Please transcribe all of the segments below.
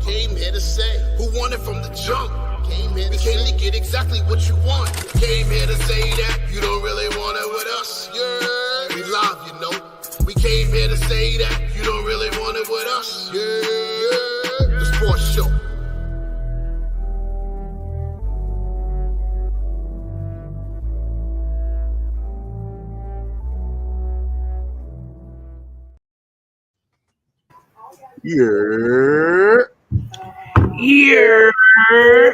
Came here to say who won it from the jump. We came to get exactly what you want. Came here to say that you don't really want it with us. Yeah, we live, you know. We came here to say that you don't really want it with us. Yeah, the sports show. Yerrr. Yerrr.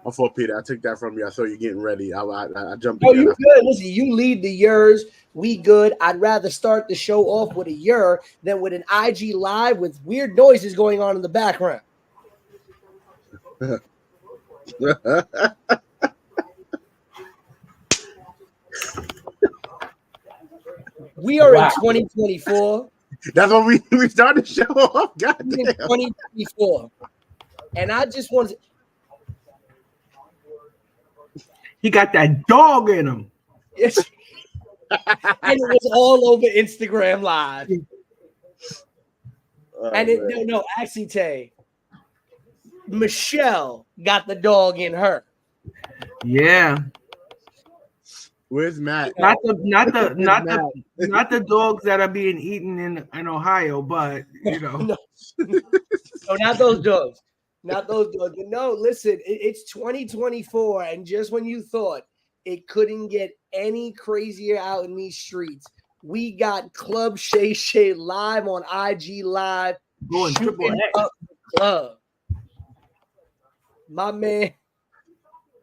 My fault, Peter. I took that from you. I saw you getting ready. I jumped. Oh, you good. Listen, you lead the Yerrs. We good. I'd rather start the show off with a Yerr than with an IG live with weird noises going on in the background. We are in 2024. That's what we started the show off. God damn. In 2024. And I just want to. He got that dog in him. Yes. And it was all over Instagram Live. No, actually, Tay, Michelle got the dog in her. Yeah. Where's Matt? Not the dogs that are being eaten in Ohio, but you know. No, not those dogs. Not those dogs. No, listen, it's 2024, and just when you thought it couldn't get any crazier out in these streets, we got Club Shay Shay live on IG Live. Going triple X. Up the club.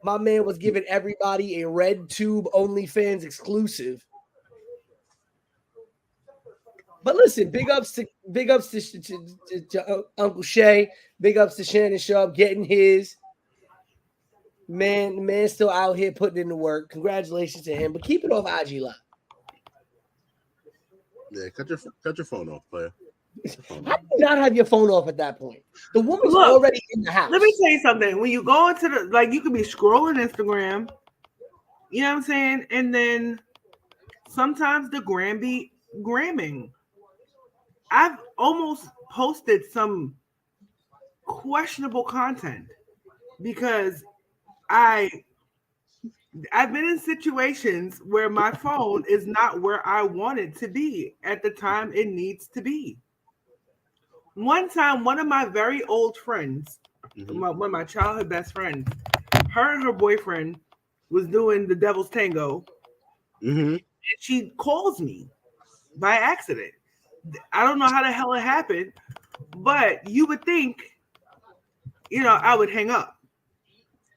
My man was giving everybody a red tube OnlyFans exclusive. But listen, big ups to Uncle Shay. Big ups to Shannon Sharp getting his. Man, the man's still out here putting in the work. Congratulations to him. But keep it off IG Live. Yeah, cut your phone off, player. How do you not have your phone off at that point? The woman's already in the house. Let me tell you something. When you go into you could be scrolling Instagram, you know what I'm saying? And then sometimes the gram be gramming. I've almost posted some questionable content because I've been in situations where my phone is not where I want it to be at the time it needs to be. One time, one of my very old friends, one of my childhood best friends, her and her boyfriend was doing the Devil's Tango, and she calls me by accident. I don't know how the hell it happened, but you would think, I would hang up.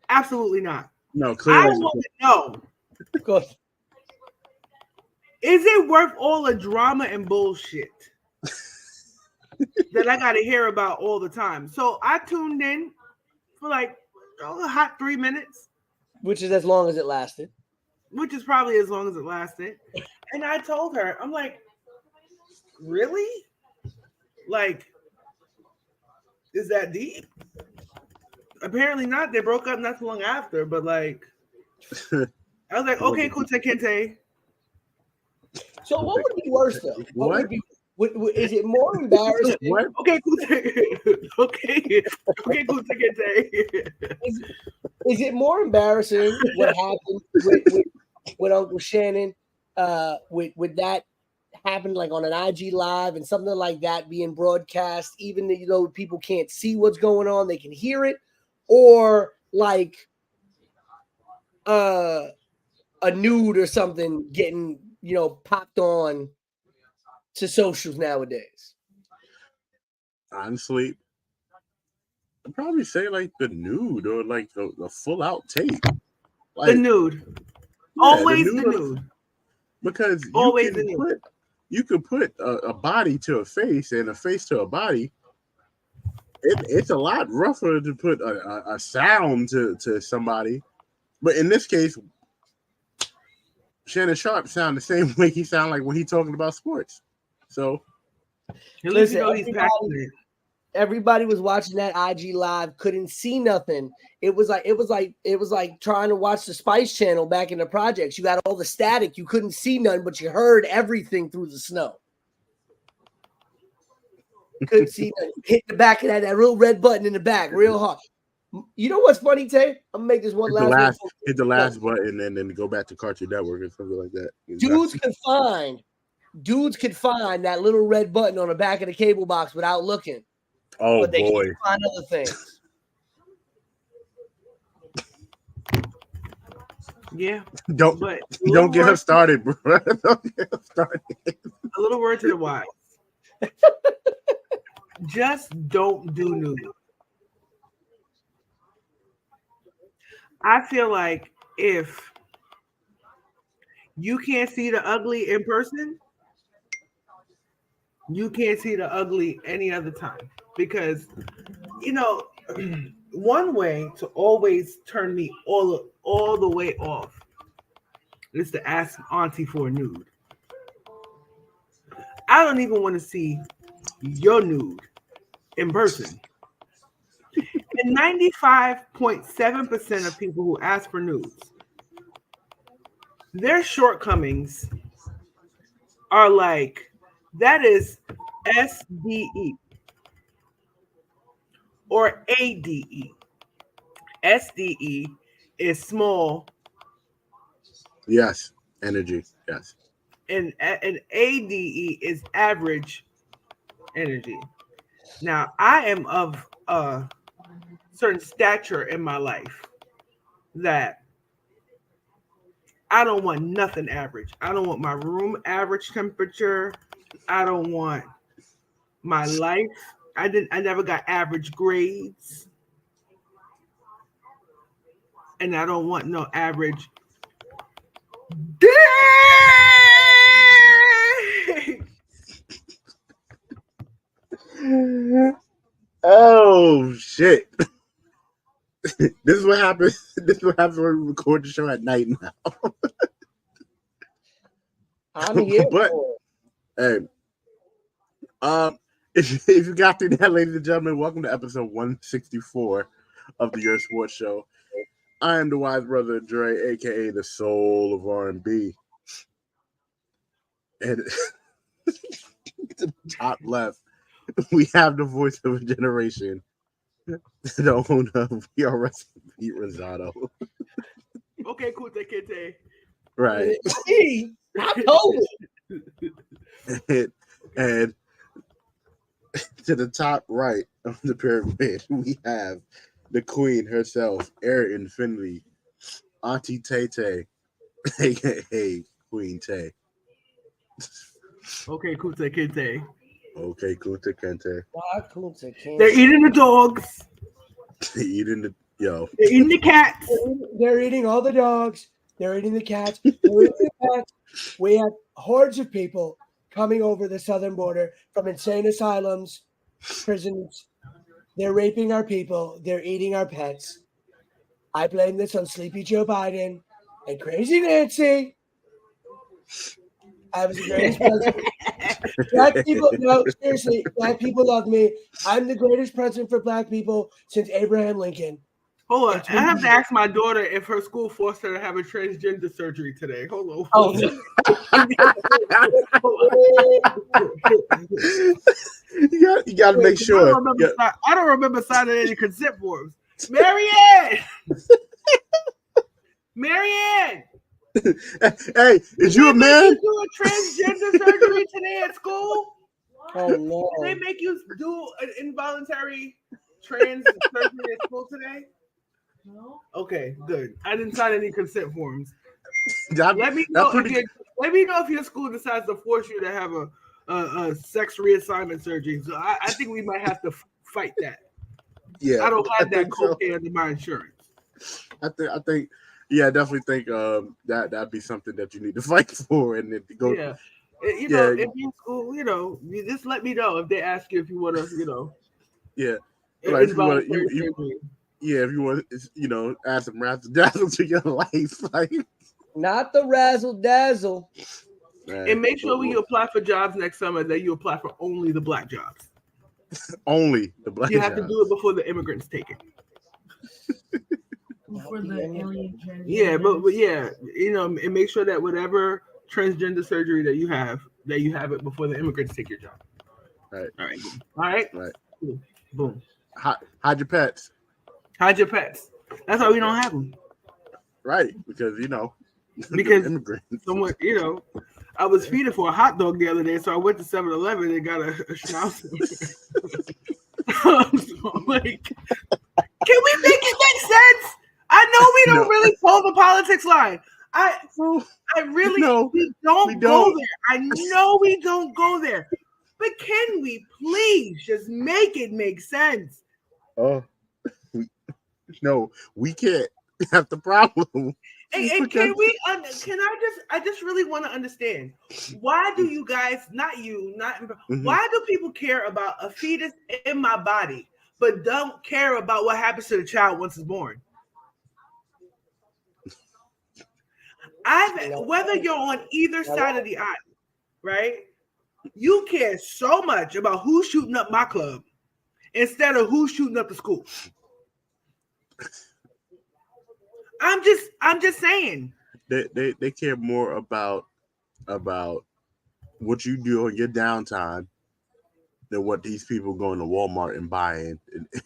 Absolutely not. No, clearly. I want to know, Of course. is it worth all the drama and bullshit that I got to hear about all the time? So I tuned in for a hot 3 minutes. Which is as long as it lasted. Which is probably as long as it lasted. And I told her, I'm like, really? Is that deep? Apparently not. They broke up not too long after, but I was like, okay, Kunte Kinte. So what would be worse though? What? Would be, is it more embarrassing? What? Okay, Kunte. Okay, Kunte Kinte. Is it more embarrassing what happened with Uncle Shannon? With that happened on an IG Live and something like that being broadcast, even though people can't see what's going on, they can hear it, or a nude or something getting popped on to socials nowadays. Honestly, I'd probably say the nude or the full out tape. The nude. Always the nude. Because you could put a body to a face and a face to a body. It's a lot rougher to put a sound to somebody. But in this case, Shannon Sharp sound the same way he sound when he talking about sports. So listen, everybody was watching that IG Live, couldn't see nothing. It was like trying to watch the Spice Channel back in the projects. You got all the static, you couldn't see nothing, but you heard everything through the snow. Couldn't see nothing. Hit the back of that real red button in the back real hard. You know what's funny, Tay? I'm gonna make this one hit the last button and then go back to Cartoon Network or something like that. Dudes could find that little red button on the back of the cable box without looking. Oh, but they boy. can't find other things. Yeah. Don't get her started, bro. Don't get her started. A little word to the wise. Just don't do nude. I feel like if you can't see the ugly in person, you can't see the ugly any other time. Because, one way to always turn me all the way off is to ask Auntie for a nude. I don't even want to see your nude in person. And 95.7% of people who ask for nudes, their shortcomings are like, that is SDE or ADE. SDE is small. Yes, energy. Yes. And ADE is average energy. Now, I am of a certain stature in my life that I don't want nothing average. I don't want my room average temperature. I don't want my life. I never got average grades. And I don't want no average. Oh shit. This is what happens. This is what happens when we record the show at night now. I'm here. But hey, if you got through that, ladies and gentlemen, welcome to episode 164 of the Yerrr Sports Show. I am the wise brother Dre, aka the soul of R&B. And to the top left, we have the voice of a generation, the owner of PRS Pete Rosado. Okay, Kute Kete. Right. I told and to the top right of the pyramid, we have the queen herself, Air Infinity, Auntie Tay Tay, aka Queen Tay. Okay, Kute Kete. Okay, Kunta Kente. They're eating the dogs. They're eating the They're eating the cats. They're eating all the dogs. They're eating the cats. They're eating the cats. We have hordes of people coming over the southern border from insane asylums, prisons. They're raping our people. They're eating our pets. I blame this on Sleepy Joe Biden and Crazy Nancy. I was the greatest president. Black people, no, seriously, black people love me. I'm the greatest president for black people since Abraham Lincoln. Hold on, I have to ask my daughter if her school forced her to have a transgender surgery today. Hold on. Oh, you got to make sure. I don't remember signing any consent forms. Marianne! Marianne! Hey, is you a man? Did they do a transgender surgery today at school? Oh no! Did they make you do an involuntary trans surgery at school today? No. Okay, good. I didn't sign any consent forms. Let me know if your school decides to force you to have a sex reassignment surgery. So I think we might have to fight that. Yeah, I don't have that copay under my insurance. I think. Yeah, I definitely think that'd be something that you need to fight for, and then go. Yeah, if you school, you just let me know if they ask you if you want to, Yeah, like if you want, if you want, add some razzle dazzle to your life, like not the razzle dazzle. And make sure when you apply for jobs next summer that you apply for only the black jobs. Only the black. You have to do it before the immigrants take it. For the alien transgender. Yeah, but and make sure that whatever transgender surgery that you have it before the immigrants take your job. Right. All right. Boom. Hide your pets. Hide your pets. That's why we don't have them. Right, because because immigrants. Someone, I was feeding for a hot dog the other day, so I went to 7-Eleven and got a schnauzer. So, like, can we make it make sense? I know we don't really pull the politics line. I really we don't go there. I know we don't go there. But can we please just make it make sense? Oh, no, we can't. That's the problem. And can we? I just really want to understand, why do you guys, why do people care about a fetus in my body, but don't care about what happens to the child once it's born? Whether you're on either side of the aisle, right? You care so much about who's shooting up my club instead of who's shooting up the school. I'm just saying. They care more about what you do on your downtime than what these people going to Walmart and buying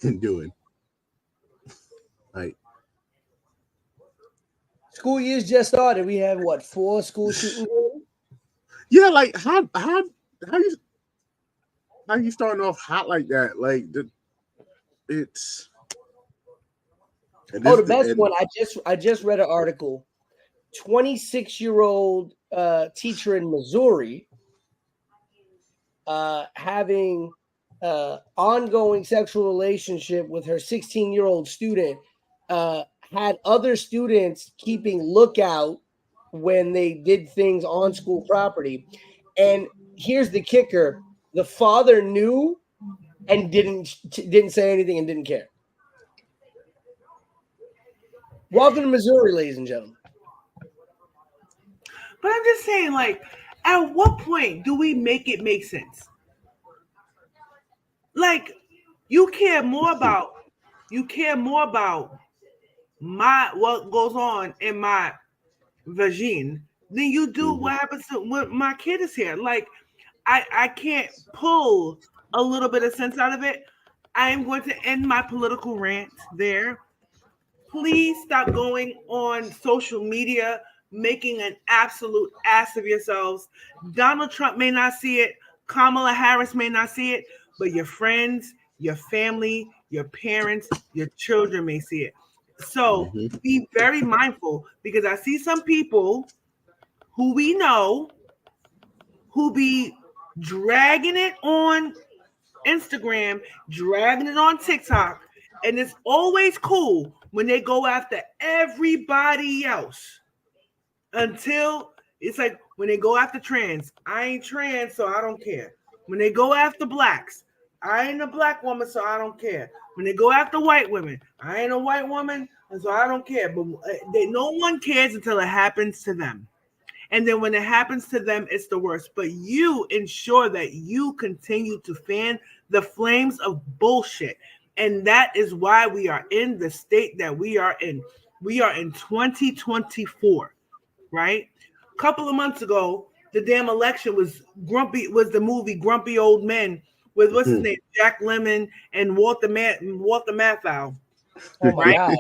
and doing. Like, school year's just started. We have 4 school shootings? Yeah, like how you starting off hot like that? Like it's. The best one. I just read an article. 26-year-old teacher in Missouri having ongoing sexual relationship with her 16-year-old student, had other students keeping lookout when they did things on school property. And here's the kicker: the father knew and didn't say anything and didn't care. Welcome to Missouri, ladies and gentlemen. But I'm just saying, like, at what point do we make it make sense? Like, you care more about what goes on in my vagina than you do what happens to when my kid is here. Like, I can't pull a little bit of sense out of it. I am going to end my political rant there. Please stop going on social media, making an absolute ass of yourselves. Donald Trump may not see it. Kamala Harris may not see it, but your friends, your family, your parents, your children may see it. So be very mindful, because I see some people who we know who be dragging it on Instagram, dragging it on TikTok, and it's always cool when they go after everybody else, until it's like when they go after trans. I ain't trans, so I don't care. When they go after blacks, I ain't a black woman, so I don't care. When they go after white women, I ain't a white woman, and so I don't care. But no one cares until it happens to them. And then when it happens to them, it's the worst. But you ensure that you continue to fan the flames of bullshit. And that is why we are in the state that we are in. We are in 2024, right? A couple of months ago, the damn election was the movie Grumpy Old Men with what's his name, Jack Lemmon and Walter Matthau. Oh my God.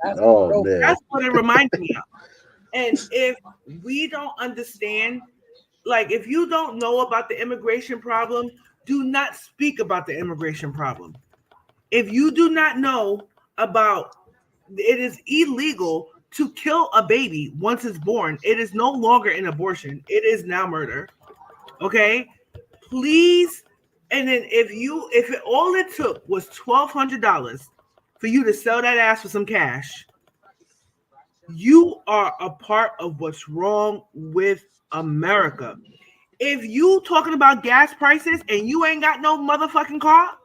That's what it reminded me of. And if we don't understand, like, if you don't know about the immigration problem, do not speak about the immigration problem. If you do not know about, it is illegal to kill a baby once it's born. It is no longer an abortion. It is now murder. Okay? Please. And then if all it took was $1,200 for you to sell that ass for some cash, you are a part of what's wrong with America. If you talking about gas prices and you ain't got no motherfucking car,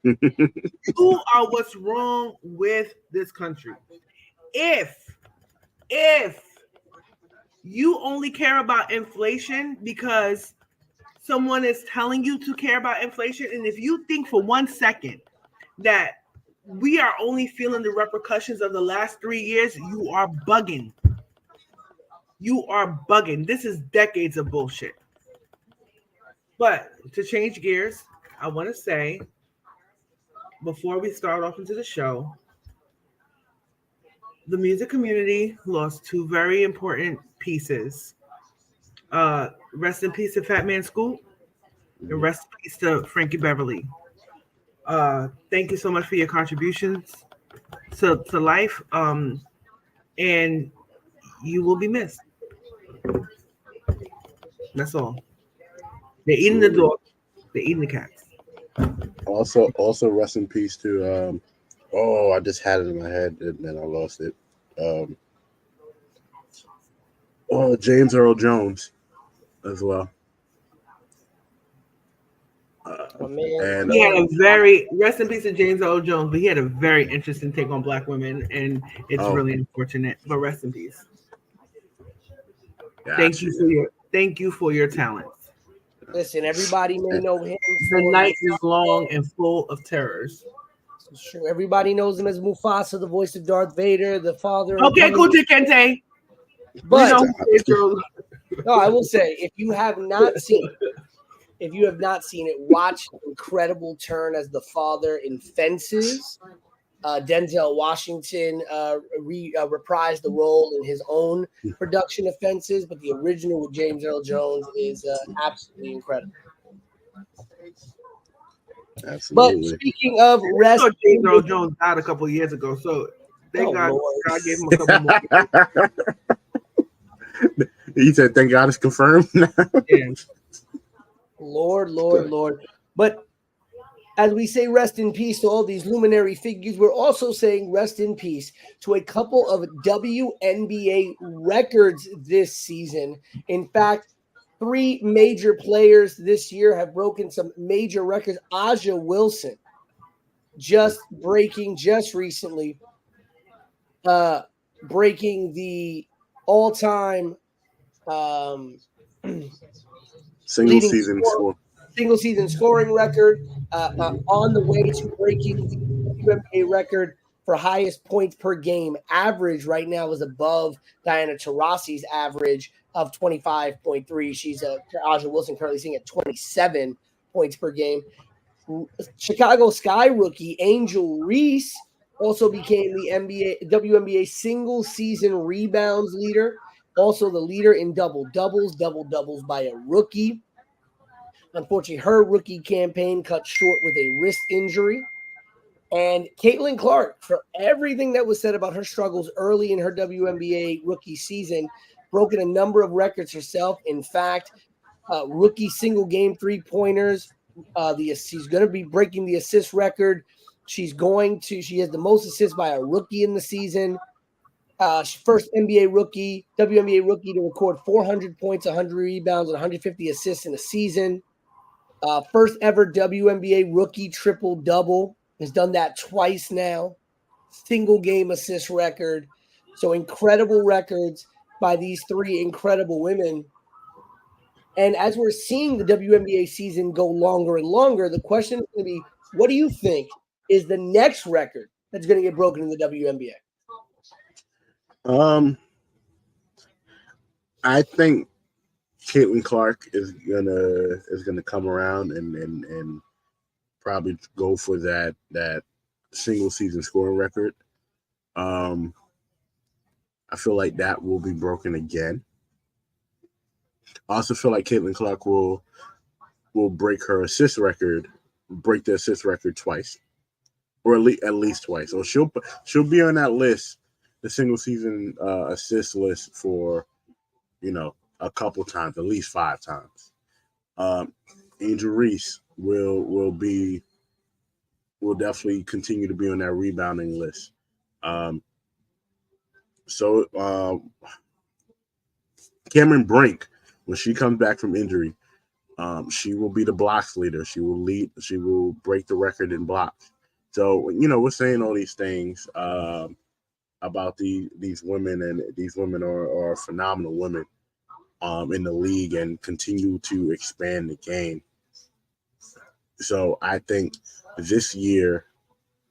you are what's wrong with this country. If you only care about inflation because someone is telling you to care about inflation, and if you think for 1 second that we are only feeling the repercussions of the last 3 years, you are bugging. You are bugging. This is decades of bullshit. But to change gears, I want to say before we start off into the show, the music community lost two very important pieces. Rest in peace to Fat Man Scoop, and rest in peace to Frankie Beverly. Thank you so much for your contributions to life. And you will be missed. That's all. They're eating the dog. They're eating the cats. Also, rest in peace to. I just had it in my head and then I lost it. James Earl Jones, as well. Man. He had a very rest in peace to James Earl Jones, but he had a very interesting take on black women, and it's really unfortunate. But rest in peace. Gotcha. Thank you for your talent. Listen, everybody may know him. The night is long and full of terrors. It's true. Everybody knows him as Mufasa, the voice of Darth Vader, the father. Okay, cool, Kente. But no, I will say, if you have not seen it, watch Incredible Turn as the father in Fences. Denzel Washington reprised the role in his own production of Fences, but the original with James Earl Jones is absolutely incredible. Absolutely. But speaking of rest, James Earl Jones died a couple of years ago, so thank God gave him a couple more. He said, "Thank God it's confirmed." Yeah. Lord. But as we say rest in peace to all these luminary figures, we're also saying rest in peace to a couple of WNBA records this season. In fact, 3 major players this year have broken some major records. Aja Wilson just recently breaking the all-time single season scoring record, on the way to breaking the WNBA record for highest points per game. Average right now is above Diana Taurasi's average of 25.3. She's Aja Wilson currently sitting at 27 points per game. Chicago Sky rookie Angel Reese also became the WNBA single season rebounds leader. Also the leader in double doubles by a rookie. Unfortunately, her rookie campaign cut short with a wrist injury. And Caitlin Clark, for everything that was said about her struggles early in her WNBA rookie season, broken a number of records herself. In fact, rookie single game 3-pointers. She's going to be breaking the assist record. She has the most assists by a rookie in the season. First WNBA rookie to record 400 points, 100 rebounds, and 150 assists in a season. First ever WNBA rookie triple-double. Has done that twice now. Single game assist record. So incredible records by these 3 incredible women. And as we're seeing the WNBA season go longer and longer, the question is going to be, what do you think is the next record that's going to get broken in the WNBA? I think Caitlin Clark is gonna come around and probably go for that single season scoring record. I feel like that will be broken again. I also feel like Caitlin Clark will break the assist record twice, or at least twice. Or she'll be on that list, the single season assist list, for a couple times, at least 5 times. Angel Reese will definitely continue to be on that rebounding list. Cameron Brink, when she comes back from injury, she will be the blocks leader. She will break the record in blocks. So, we're saying all these things about these women, and these women are phenomenal women in the league and continue to expand the game. So I think this year,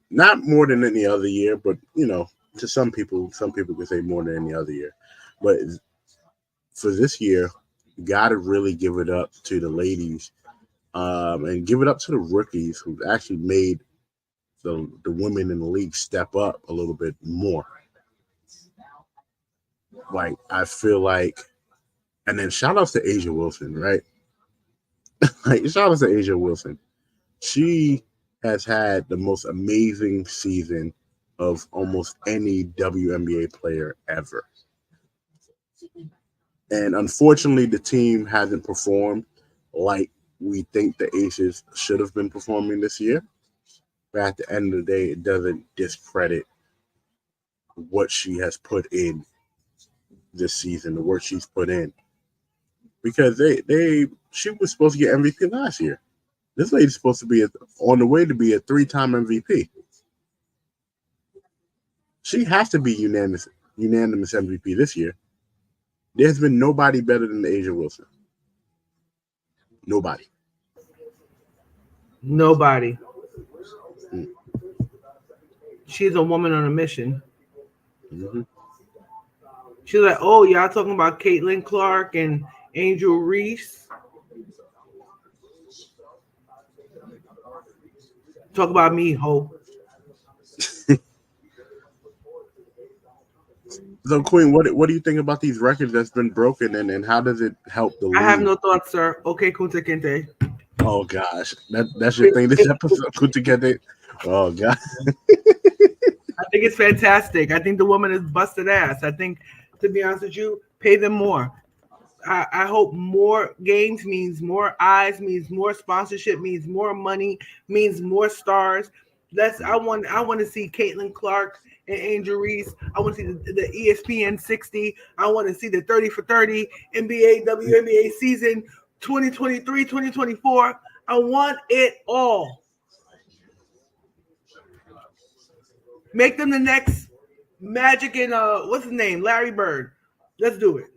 not more than any other year, but to some people could say more than any other year, but for this year, you got to really give it up to the ladies and give it up to the rookies who actually made the women in the league step up a little bit more. Like, I feel like, and then shout outs to Asia Wilson, right? Like, shout outs to Asia Wilson. She has had the most amazing season of almost any WNBA player ever. And unfortunately, the team hasn't performed like we think the Aces should have been performing this year. But at the end of the day, it doesn't discredit what she has put in this season, the work she's put in. Because she was supposed to get MVP last year. This lady's supposed to be on the way to be a 3-time MVP. She has to be unanimous MVP this year. There's been nobody better than Asia Wilson. Nobody. She's a woman on a mission. Mm-hmm. She's like, oh, y'all talking about Caitlin Clark and Angel Reese? Talk about me, ho. So, Queen, what do you think about these records that's been broken, and how does it help the league? I have no thoughts, sir. Okay, Kunta Kinte. Oh, gosh. That's your thing this episode, Kunta Kinte? Oh, God. I think it's fantastic. I think the woman is busted ass. I think, to be honest with you, pay them more. I hope more games means more eyes, means more sponsorship, means more money, means more stars. I want to see Caitlin Clark and Angel Reese. I want to see the ESPN 60. I want to see the 30 for 30 NBA, WNBA season 2023, 2024. I want it all. Make them the next Magic and what's his name? Larry Bird. Let's do it.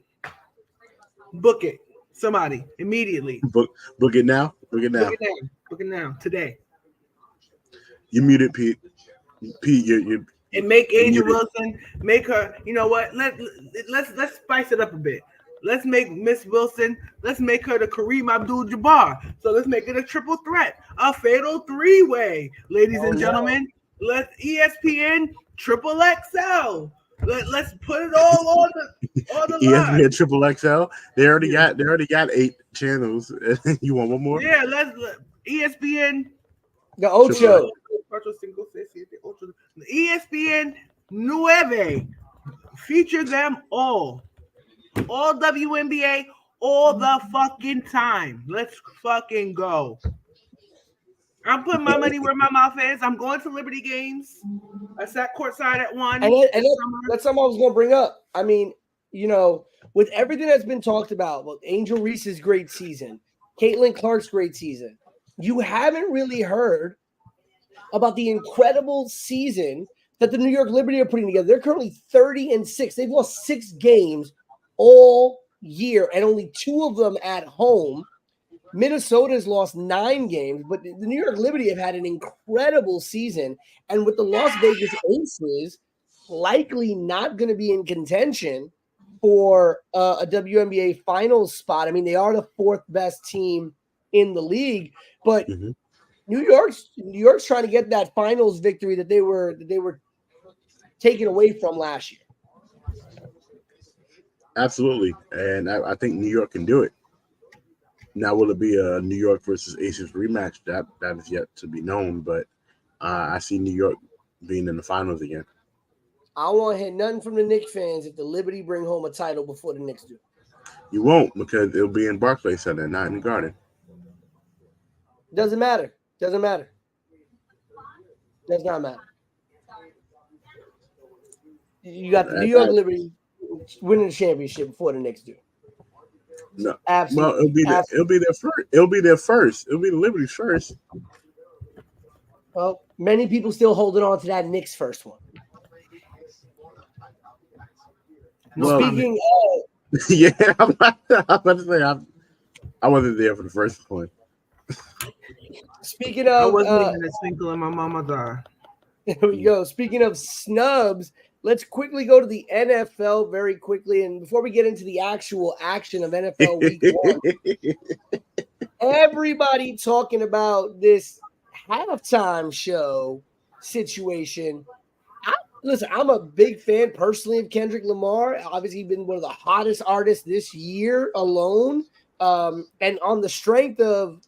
Book it. Somebody immediately. Book it now. Book it now. Book it now. Today. You muted, Pete. Pete, you and make Angel Wilson, make her, you know what? Let's spice it up a bit. Let's make Miss Wilson, let's make her the Kareem Abdul-Jabbar. So let's make it a triple threat, a fatal three-way. Ladies and gentlemen, let's ESPN triple XL. Let's put it all on the line. ESPN triple XL. They already got 8 channels. You want one more? Yeah, let's ESPN the Ocho. ESPN 9 feature them all WNBA all the fucking time. Let's fucking go. I'm putting my money where my mouth is. I'm going to Liberty games. I sat courtside at one. And that's something I was going to bring up. I mean, you know, with everything that's been talked about Angel Reese's great season, Caitlin Clark's great season, you haven't really heard about the incredible season that the New York Liberty are putting together. They're currently 30-6. They've lost 6 games all year, and only 2 of them at home. Minnesota's lost 9 games, but the New York Liberty have had an incredible season. And with the Las Vegas Aces likely not going to be in contention for a WNBA finals spot. I mean, they are the 4th best team in the league, but New York's trying to get that finals victory that they were taken away from last year. Absolutely, and I think New York can do it. Now, will it be a New York versus Aces rematch? That is yet to be known, but I see New York being in the finals again. I won't hear nothing from the Knicks fans if the Liberty bring home a title before the Knicks do. You won't, because it'll be in Barclays Center, not in the Garden. Doesn't matter. Does not matter. You got the New York Liberty winning the championship before the Knicks do. No, absolutely. Well, it'll be their first. It'll be their first. It'll be the Liberty's first. Well, many people still holding on to that Knicks first one. Well, speaking of, yeah, I'm about to say I wasn't there for the first one. Speaking of, I wasn't even a twinkle in my mama's eye. There we go. Speaking of snubs, let's quickly go to the NFL very quickly. And before we get into the actual action of NFL Week 1, everybody talking about this halftime show situation. Listen, I'm a big fan personally of Kendrick Lamar. Obviously, he's been one of the hottest artists this year alone. And on the strength of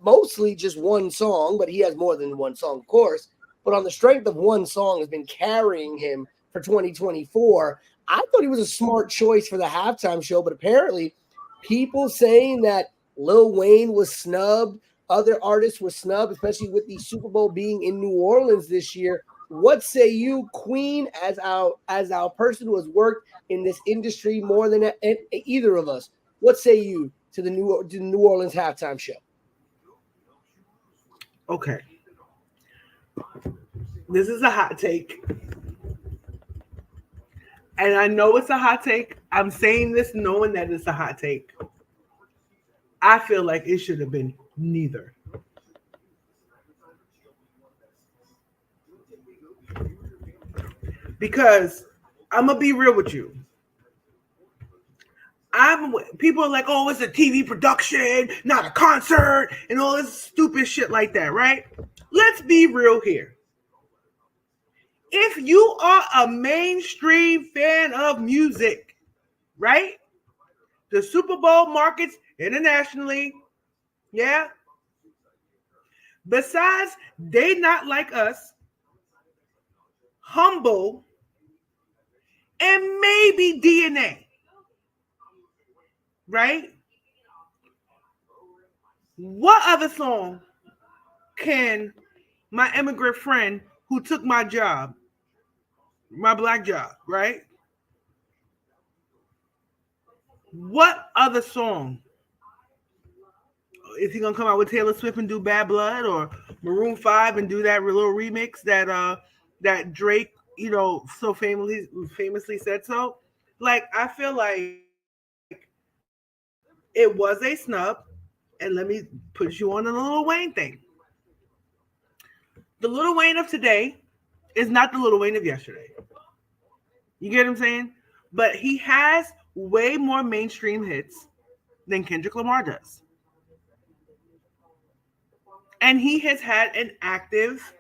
mostly just one song, but he has more than one song, of course. But on the strength of one song has been carrying him for 2024. I thought he was a smart choice for the halftime show, but apparently people saying that Lil Wayne was snubbed, other artists were snubbed, especially with the Super Bowl being in New Orleans this year. What say you, Queen, as our person who has worked in this industry more than either of us? What say you to the New Orleans halftime show? Okay, this is a hot take, and I know it's a hot take. I'm saying this knowing that it's a hot take. I feel like it should have been neither. Because I'm gonna be real with you. People are like, oh, it's a TV production, not a concert, and all this stupid shit like that, right? Let's be real here. If you are a mainstream fan of music, right? The Super Bowl markets internationally, yeah. Besides, They Not Like Us, Humble, and maybe DNA, right? What other song can my immigrant friend who took my job, my black job, right? What other song? Is he gonna come out with Taylor Swift and do Bad Blood, or Maroon 5 and do that little remix that Drake, so famously said so? Like, I feel like it was a snub, and let me put you on the Lil Wayne thing. The Lil Wayne of today is not the Lil Wayne of yesterday. You get what I'm saying? But he has way more mainstream hits than Kendrick Lamar does. And he has had an active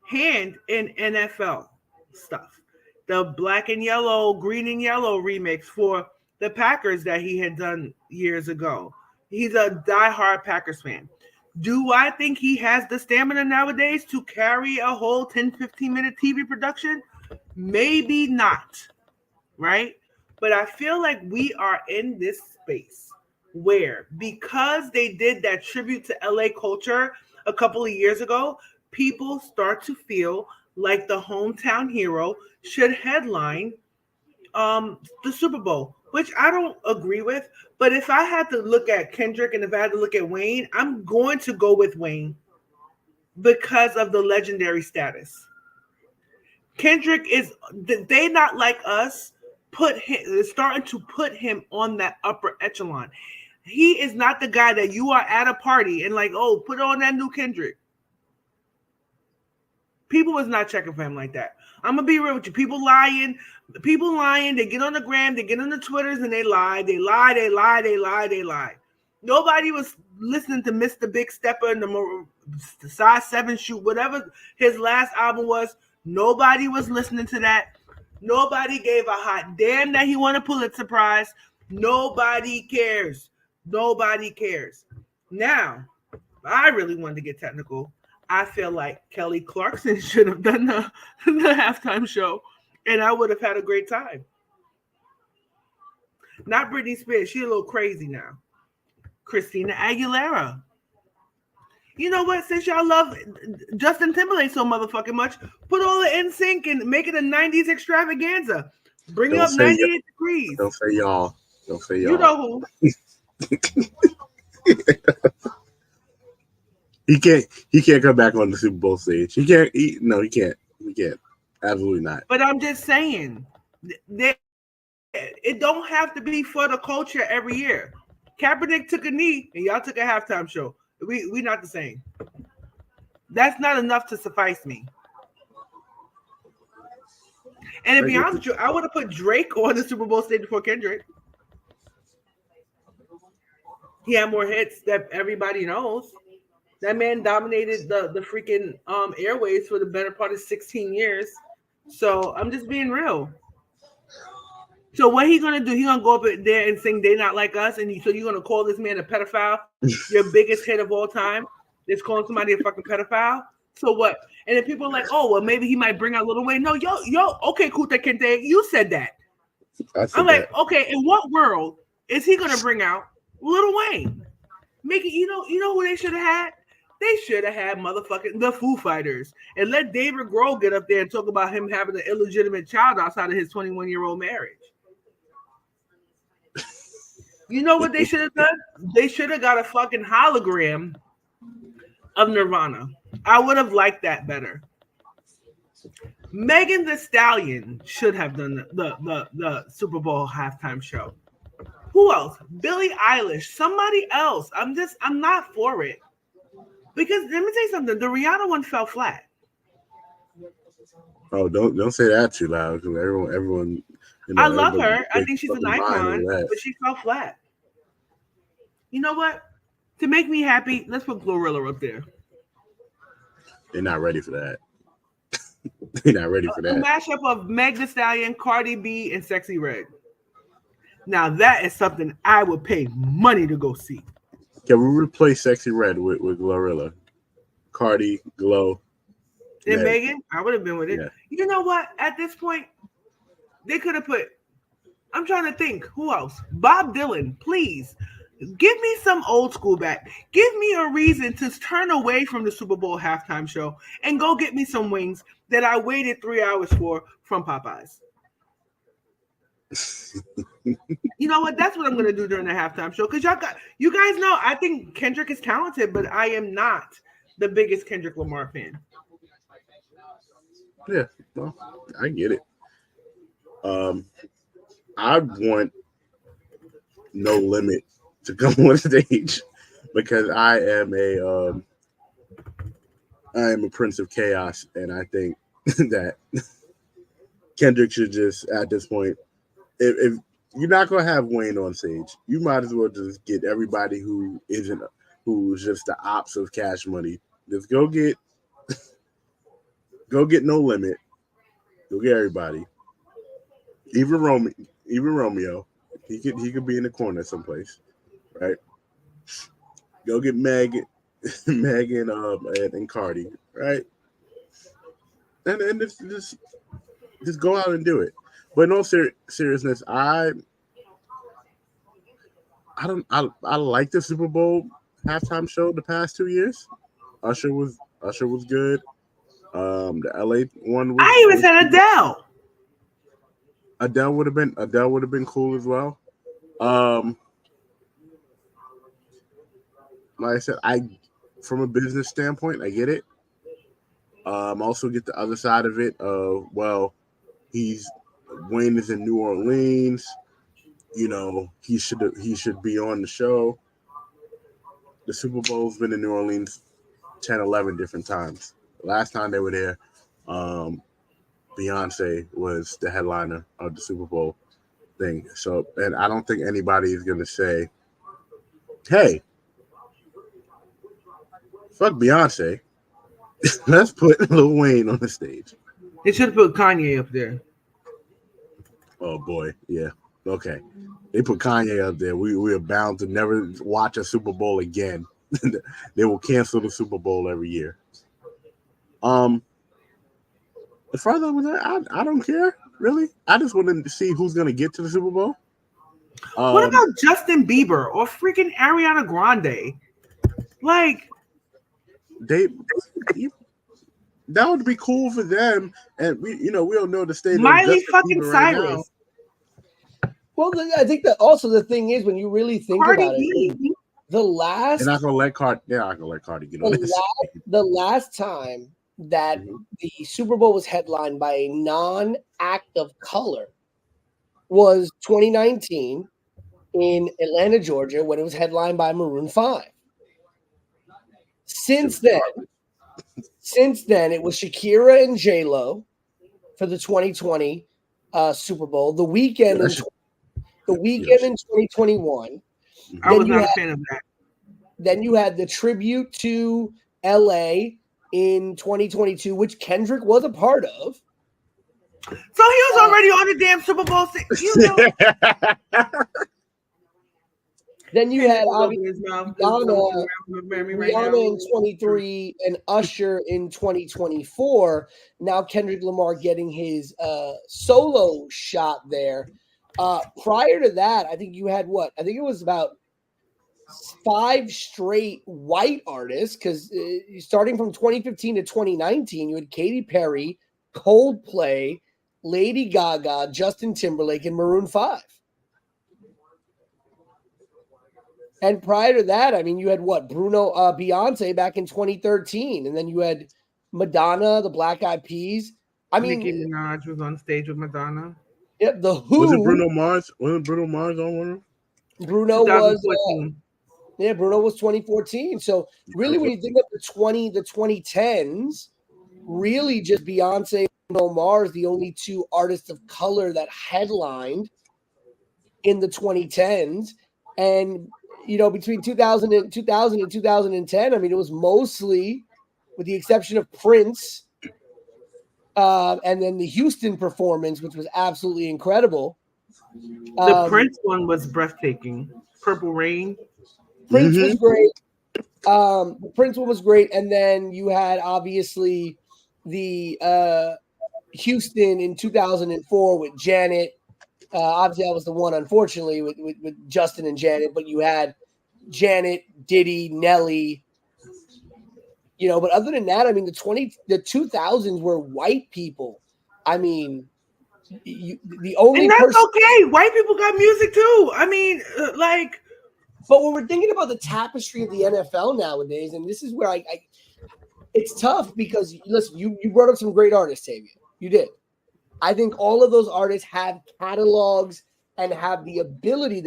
hand in NFL stuff. The black and yellow, green and yellow remix for the Packers that he had done years ago. He's a diehard Packers fan. Do I think he has the stamina nowadays to carry a whole 10, 15-minute TV production? Maybe not, right? But I feel like we are in this space where, because they did that tribute to LA culture a couple of years ago, people start to feel like the hometown hero should headline the Super Bowl, which I don't agree with. But if I had to look at Kendrick and if I had to look at Wayne, I'm going to go with Wayne because of the legendary status. Kendrick is, They Not Like Us starting to put him on that upper echelon. He is not the guy that you are at a party and like, oh, put on that new Kendrick. People was not checking for him like that. I'm gonna be real with you. People lying. They get on the gram, they get on the Twitters, and they lie. Nobody was listening to Mr. Big Stepper and the size 7 shoot, whatever his last album was. Nobody was listening to that. Nobody gave a hot damn that he won a Pulitzer Prize. Nobody cares. Now, I really wanted to get technical. I feel like Kelly Clarkson should have done the halftime show, and I would have had a great time. Not Britney Spears. She's a little crazy now. Christina Aguilera. You know what? Since y'all love Justin Timberlake so motherfucking much, put all the NSYNC and make it a 90s extravaganza. Bring up 98 Degrees. Don't say y'all. You know who. He can't come back on the Super Bowl stage. He can't. He can't. Absolutely not. But I'm just saying, it don't have to be for the culture every year. Kaepernick took a knee, and y'all took a halftime show. We not the same. That's not enough to suffice me. And to be honest with you, I would have put Drake on the Super Bowl stage before Kendrick. He had more hits that everybody knows. That man dominated the freaking airways for the better part of 16 years. So I'm just being real. So what he gonna do? He gonna go up there and sing "They Not Like Us," and so you're gonna call this man a pedophile? Your biggest hit of all time is calling somebody a fucking pedophile. So what? And then people are like, "Oh, well, maybe he might bring out Lil Wayne." No, yo, okay, Kuta Kente, you said that. I'm like, okay, in what world is he gonna bring out Lil Wayne? Make it, you know who they should have had? They should have had motherfucking the Foo Fighters and let David Grohl get up there and talk about him having an illegitimate child outside of his 21-year-old marriage. You know what they should have done? They should have got a fucking hologram of Nirvana. I would have liked that better. Megan Thee Stallion should have done the Super Bowl halftime show. Who else? Billie Eilish. Somebody else. I'm not for it. Because let me tell you something. The Rihanna one fell flat. Oh, don't say that too loud, because everyone. I love her. I think she's an icon, but she fell flat. You know what? To make me happy, let's put Glorilla up there. They're not ready for that. They're not ready for that. A mashup of Meg Thee Stallion, Cardi B, and Sexy Red. Now that is something I would pay money to go see. Can we replace Sexy Red with Glorilla? Cardi, Glow, and Megan? I would have been with it. Yeah. You know what? At this point, they could have put. I'm trying to think. Who else? Bob Dylan, please. Give me some old school back. Give me a reason to turn away from the Super Bowl halftime show and go get me some wings that I waited 3 hours for from Popeyes. You know what? That's what I'm going to do during the halftime show. Because you guys know, I think Kendrick is talented, but I am not the biggest Kendrick Lamar fan. Yeah, well, I get it. I want No Limit to come on stage because I am a prince of chaos, and I think that Kendrick should just, at this point, if you're not gonna have Wayne on stage, you might as well just get everybody who's just the ops of Cash Money. Just go get No Limit. Go get everybody. Even Romeo. He could be in the corner someplace, right? Go get Megan and Cardi, right? And just go out and do it. But in all seriousness, I like the Super Bowl halftime show the past 2 years. Usher was good. The LA one was, I even said Adele. Adele would have been cool as well. Like I said, from a business standpoint, I get it. Also get the other side of it. Wayne is in New Orleans. You know, he should be on the show. The Super Bowl's been in New Orleans 10, 11 different times. Last time they were there, Beyonce was the headliner of the Super Bowl thing. So, and I don't think anybody is going to say, hey, fuck Beyonce. Let's put Lil Wayne on the stage. They should have put Kanye up there. Oh, boy. Yeah. Okay. They put Kanye up there. We are bound to never watch a Super Bowl again. They will cancel the Super Bowl every year. As far as I'm concerned, I don't care, really. I just wanted to see who's going to get to the Super Bowl. What about Justin Bieber or freaking Ariana Grande? Like, that would be cool for them. And we don't know the state Miley of fucking Bieber Cyrus. right now. Well, I think that also the thing is when you really think Cardi about it, the last They're not gonna let Cardi get on this. The last time that the Super Bowl was headlined by a non-act of color was 2019 in Atlanta, Georgia, when it was headlined by Maroon 5. Since then, it was Shakira and J-Lo for the 2020 Super Bowl. The weekend in 2021, I was not a fan of that. Then you had the tribute to LA in 2022, which Kendrick was a part of. So he was already on the damn Super Bowl. Then you had Rihanna in 23 and Usher in 2024. Now Kendrick Lamar getting his solo shot there. Prior to that, I think you had what? I think it was about 5 straight white artists, because starting from 2015 to 2019, you had Katy Perry, Coldplay, Lady Gaga, Justin Timberlake, and Maroon 5. And prior to that, I mean, you had what? Beyonce back in 2013. And then you had Madonna, the Black Eyed Peas. I mean, Nicki Minaj was on stage with Madonna. Yeah, the Who. Was it Bruno Mars? Wasn't Bruno Mars on one of them? Bruno was 2014. So really, when you think of the 2010s, really just Beyonce and Bruno Mars, the only 2 artists of color that headlined in the 2010s. And between 2000 and 2010, I mean, it was mostly, with the exception of Prince, and then the Houston performance, which was absolutely incredible. The Prince one was breathtaking. Purple Rain. Prince was great. The Prince one was great. And then you had, obviously, the Houston in 2004 with Janet. Obviously, that was the one, unfortunately, with Justin and Janet. But you had Janet, Diddy, Nelly. But other than that, I mean, the 2000s were white people. I mean, the only and that's okay. White people got music too. I mean, But when we're thinking about the tapestry of the NFL nowadays, and this is where it's tough, because listen, you brought up some great artists, Tavia. You did. I think all of those artists have catalogs and have the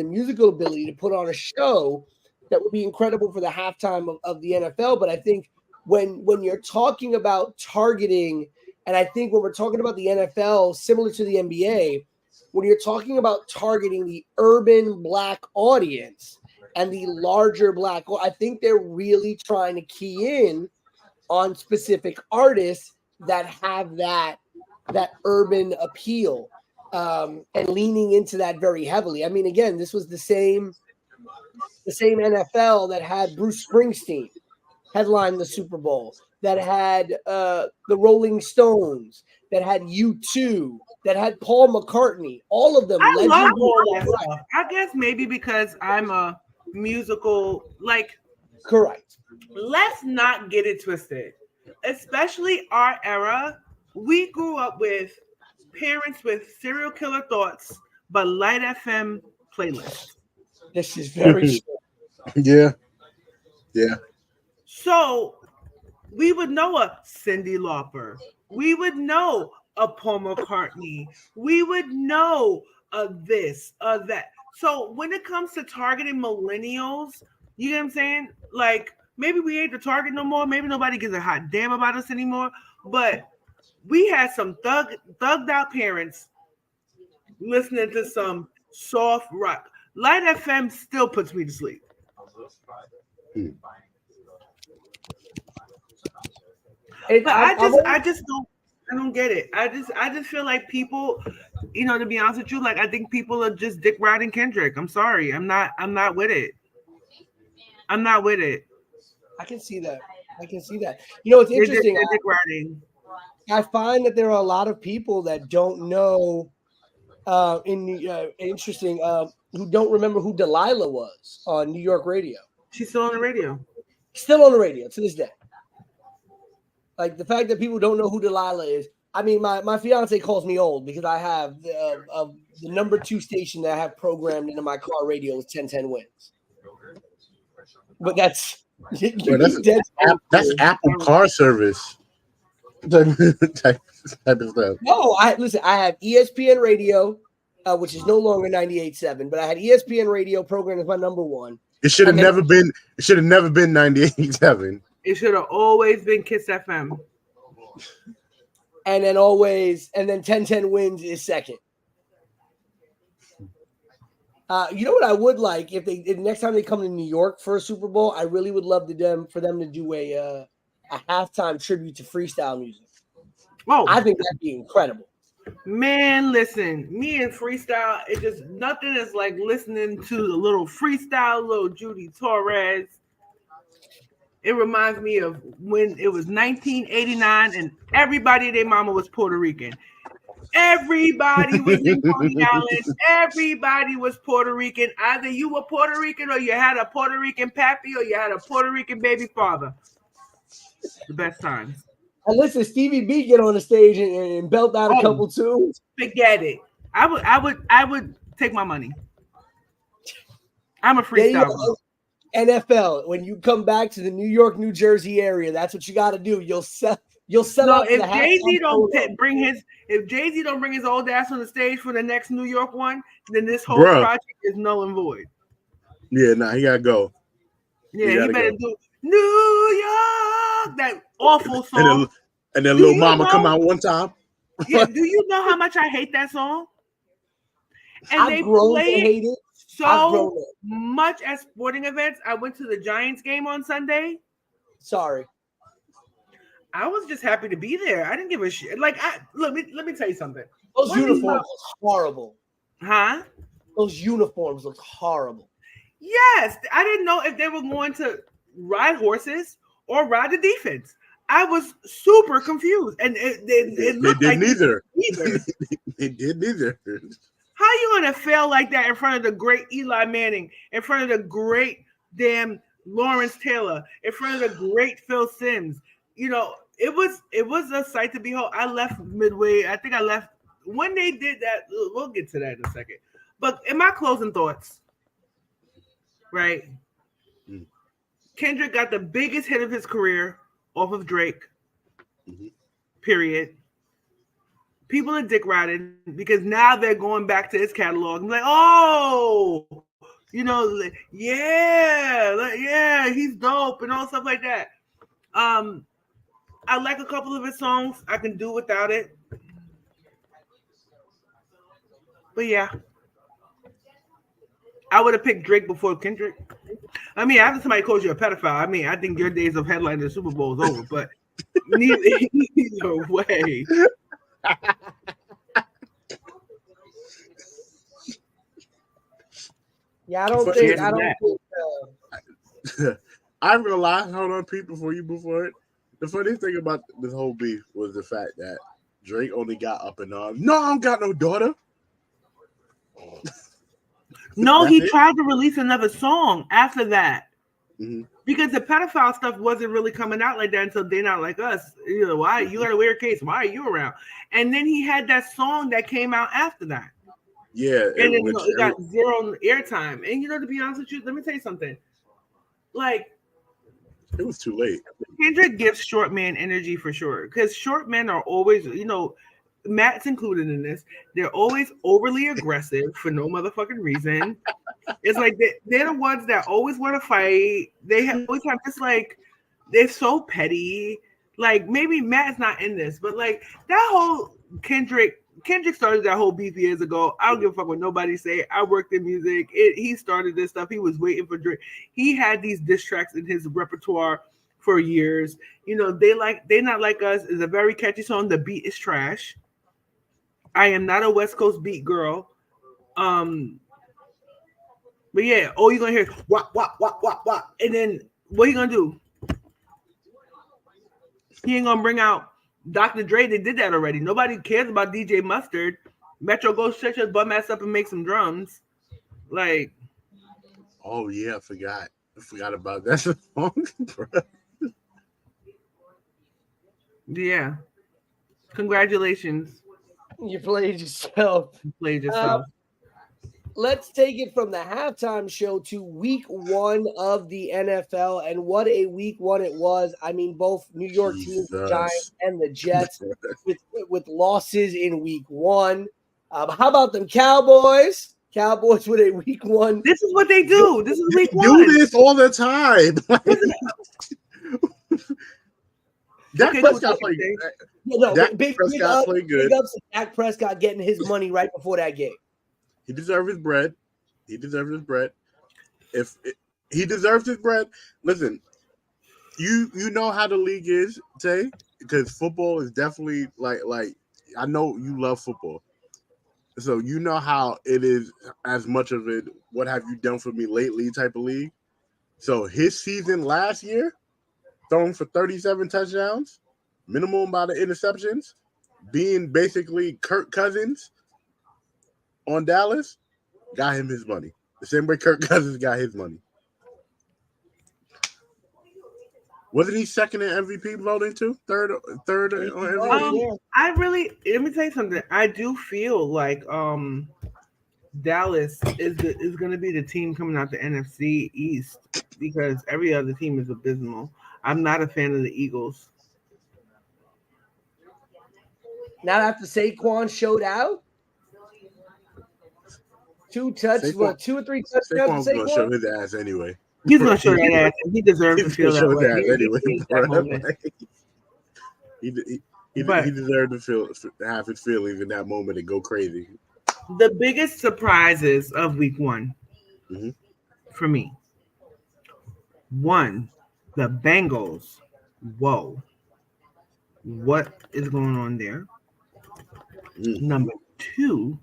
musical ability to put on a show that would be incredible for the halftime of the NFL. But I think when you're talking about targeting, and I think when we're talking about the NFL, similar to the NBA, when you're talking about targeting the urban Black audience and the larger Black, I think they're really trying to key in on specific artists that have that urban appeal, and leaning into that very heavily. I mean, again, this was the same NFL that had Bruce Springsteen headline the Super Bowl, that had the Rolling Stones, that had U2, that had Paul McCartney. All of them. I love all that stuff. I guess maybe because I'm a musical, correct. Let's not get it twisted. Especially our era, we grew up with parents with serial killer thoughts, but Light FM playlists. This is very true. Yeah. So we would know a Cyndi Lauper. We would know a Paul McCartney. We would know a this, a that. So when it comes to targeting millennials, you know what I'm saying? Maybe we ain't the target no more. Maybe nobody gives a hot damn about us anymore. But we had some thugged out parents listening to some soft rock. Light FM still puts me to sleep. But I don't get it. I just feel like people, to be honest with you, I think people are just dick riding Kendrick. I'm sorry. I'm not with it. I'm not with it. I can see that. It's interesting. They're dick riding. I find that there are a lot of people that don't know, who don't remember who Delilah was on New York radio. She's still on the radio. Still on the radio to this day. The fact that people don't know who Delilah is. I mean, my fiance calls me old because I have the number 2 station that I have programmed into my car radio is 1010 Wins. But that's Apple Car Service type of stuff. No, I have ESPN radio, which is no longer 98.7, but I had ESPN radio programmed as my number 1. It should have never been 98.7. It should have always been Kiss FM. And then 1010 Wins is second. You know what I would like if next time they come to New York for a Super Bowl, I really would love for them to do a halftime tribute to freestyle music. Oh, I think that'd be incredible. Man, listen, me and freestyle, it just nothing is like listening to the little freestyle, little Judy Torres. It reminds me of when it was 1989 and everybody, their mama was Puerto Rican. Everybody was in Coney Island. Everybody was Puerto Rican. Either you were Puerto Rican or you had a Puerto Rican pappy or you had a Puerto Rican baby father. The best times. And listen, Stevie B get on the stage and belt out a couple tunes. Forget it. I would take my money. I'm a freestyle. NFL, when you come back to the New York, New Jersey area, that's what you got to do. You'll sell out. If Jay-Z if Jay-Z don't bring his old ass on the stage for the next New York one, then this whole project is null and void. Yeah, he gotta go. Yeah, he better do New York, that awful song. And then Lil Mama come out one time. Yeah, do you know how much I hate that song? And I've grown to hate it. So much at sporting events. I went to the Giants game on Sunday. Sorry. I was just happy to be there. I didn't give a shit. Like, let me tell you something. Those uniforms look horrible. Huh? Those uniforms look horrible. Yes. I didn't know if they were going to ride horses or ride the defense. I was super confused. And it looked they did like neither. They did neither. How you going to fail like that in front of the great Eli Manning, in front of the great damn Lawrence Taylor, in front of the great Phil Simms? You know, it was a sight to behold. I left midway. I think I left when they did that. We'll get to that in a second. But in my closing thoughts, right? Kendrick got the biggest hit of his career off of Drake. Period. People are dick riding because now they're going back to his catalog. I'm like, oh, you know, yeah, he's dope and all stuff like that. I like a couple of his songs. I can do without it. But yeah, I would have picked Drake before Kendrick. I mean, after somebody calls you a pedophile, I mean, I think your days of headlining the Super Bowl is over. But neither way. Yeah, I don't think. I'm gonna lie. Hold on, Pete, before you move forward. The funny thing about this whole beef was the fact that Drake only got up and on. No, I don't got no daughter. No, he tried to release another song after that. Because the pedophile stuff wasn't really coming out like that until They're Not Like Us. You know, why you got a weird case? Why are you around? And then he had that song that came out after that. Yeah, and then it got zero airtime. And you know, to be honest with you, let me tell you something. Like, it was too late. Kendrick gives short man energy for sure, because short men are always, you know, Matt's included in this. They're always overly aggressive for no motherfucking reason. It's like they're the ones that always want to fight. They always have this, like, they're so petty. Like, maybe Matt's not in this, but like that whole Kendrick started that whole beef years ago. I don't give a fuck what nobody say. I worked in music. He started this stuff. He was waiting for Drake. He had these diss tracks in his repertoire for years. You know, They Not Like Us is a very catchy song. The beat is trash. I am not a West Coast beat girl. But yeah, all you're gonna hear is wop, wop, wop, wop, wop. And then what he gonna do? He ain't gonna bring out Dr. Dre. They did that already. Nobody cares about DJ Mustard. Metro, go shut your bum ass up and make some drums. Like, oh yeah, I forgot about that song, bro. Yeah. Congratulations. You played yourself. Let's take it from the halftime show to week one of the NFL, and what a week one it was. I mean, both New York teams, the Giants and the Jets, with losses in week one. How about them Cowboys? Cowboys with a week one. This is what they do. This is week one. Do this all the time. Dak Prescott played good. Big Prescott played good. Big ups to Dak Prescott getting his money right before that game. He deserved his bread. He deserves his bread. He deserves his bread, listen. You know how the league is, Tay, because football is definitely like I know you love football, so you know how it is as much of it. What have you done for me lately? Type of league. So his season last year, throwing for 37 touchdowns, minimum amount of interceptions, being basically Kirk Cousins on Dallas, got him his money. The same way Kirk Cousins got his money. Wasn't he second in MVP voting too? Third on MVP? Let me tell you something. I do feel like Dallas is going to be the team coming out the NFC East because every other team is abysmal. I'm not a fan of the Eagles. Not after Saquon showed out? 2 or 3 touchdowns. Saquon's going to show his ass anyway. He's going to show that ass. And he deserves to feel that way. He deserved to have his feelings in that moment and go crazy. The biggest surprises of week 1 for me. 1, the Bengals. Whoa. What is going on there? Number two,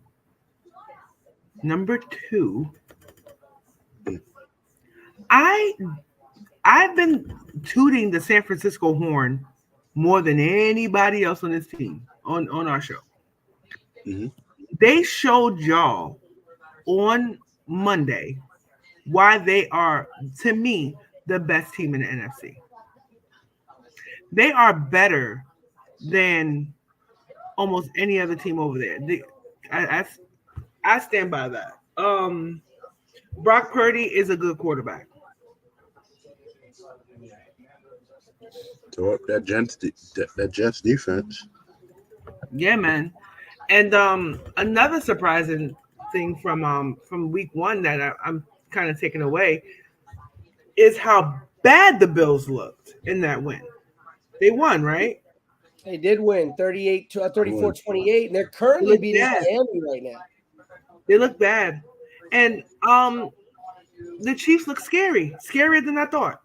I've been tooting the San Francisco horn more than anybody else on this team on our show. Mm-hmm. They showed y'all on Monday why they are, to me, the best team in the NFC. They are better than almost any other team over there. I stand by that. Brock Purdy is a good quarterback. Throw up that Jets defense. Yeah, man. And another surprising thing from week 1 that I'm kind of taking away is how bad the Bills looked in that win. They won, right? They did win 34-28, and they're currently beating Miami right now. They look bad. And the Chiefs look scary. Scarier than I thought.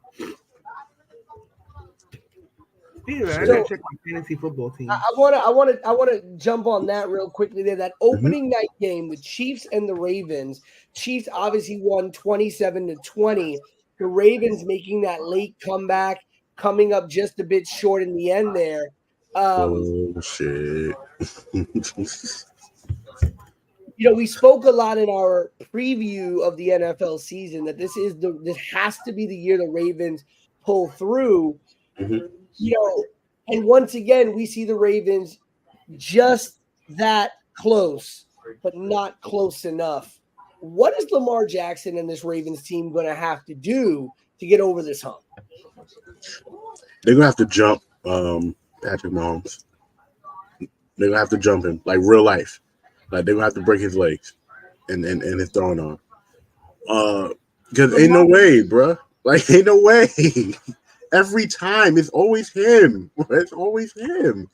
I gotta check my fantasy football team. I wanna jump on that real quickly there. That opening night game, the Chiefs and the Ravens. Chiefs obviously won 27-20. The Ravens making that late comeback, coming up just a bit short in the end there. Shit. We spoke a lot in our preview of the NFL season that this has to be the year the Ravens pull through. Mm-hmm. And once again, we see the Ravens just that close, but not close enough. What is Lamar Jackson and this Ravens team going to have to do to get over this hump? They're going to have to jump Patrick Mahomes. They're going to have to jump him, like real life. Like, they're going to have to break his legs and his throwing arm. Because ain't no way, bro. Like, ain't no way. Every time, it's always him. It's always him.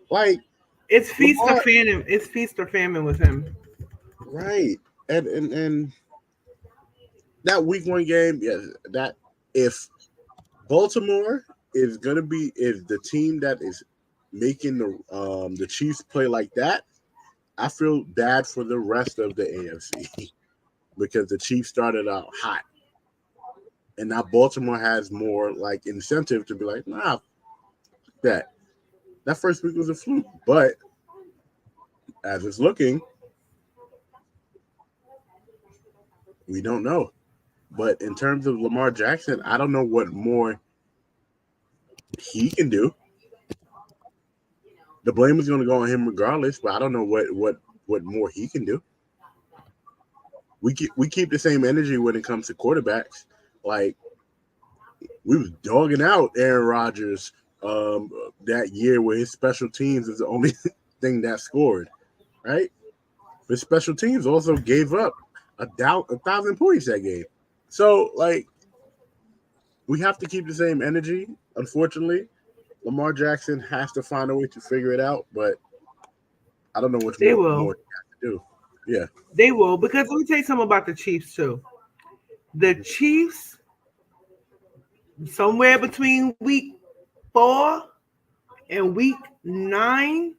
Like, it's feast or famine. It's feast or famine with him. Right. And that week 1 game, that if Baltimore is the team that is making the Chiefs play like that, I feel bad for the rest of the AFC because the Chiefs started out hot. And now Baltimore has more like incentive to be like, nah, that first week was a fluke. But as it's looking, we don't know. But in terms of Lamar Jackson, I don't know what more he can do. The blame is going to go on him regardless, but I don't know what more he can do. We keep the same energy when it comes to quarterbacks. Like, we was dogging out Aaron Rodgers that year where his special teams is the only thing that scored, right? But special teams also gave up 1,000 points that game. So, like, we have to keep the same energy. Unfortunately, Lamar Jackson has to find a way to figure it out, but I don't know what more he has to do. Yeah. They will, because let me tell you something about the Chiefs too. The Chiefs, somewhere between week 4 and week 9,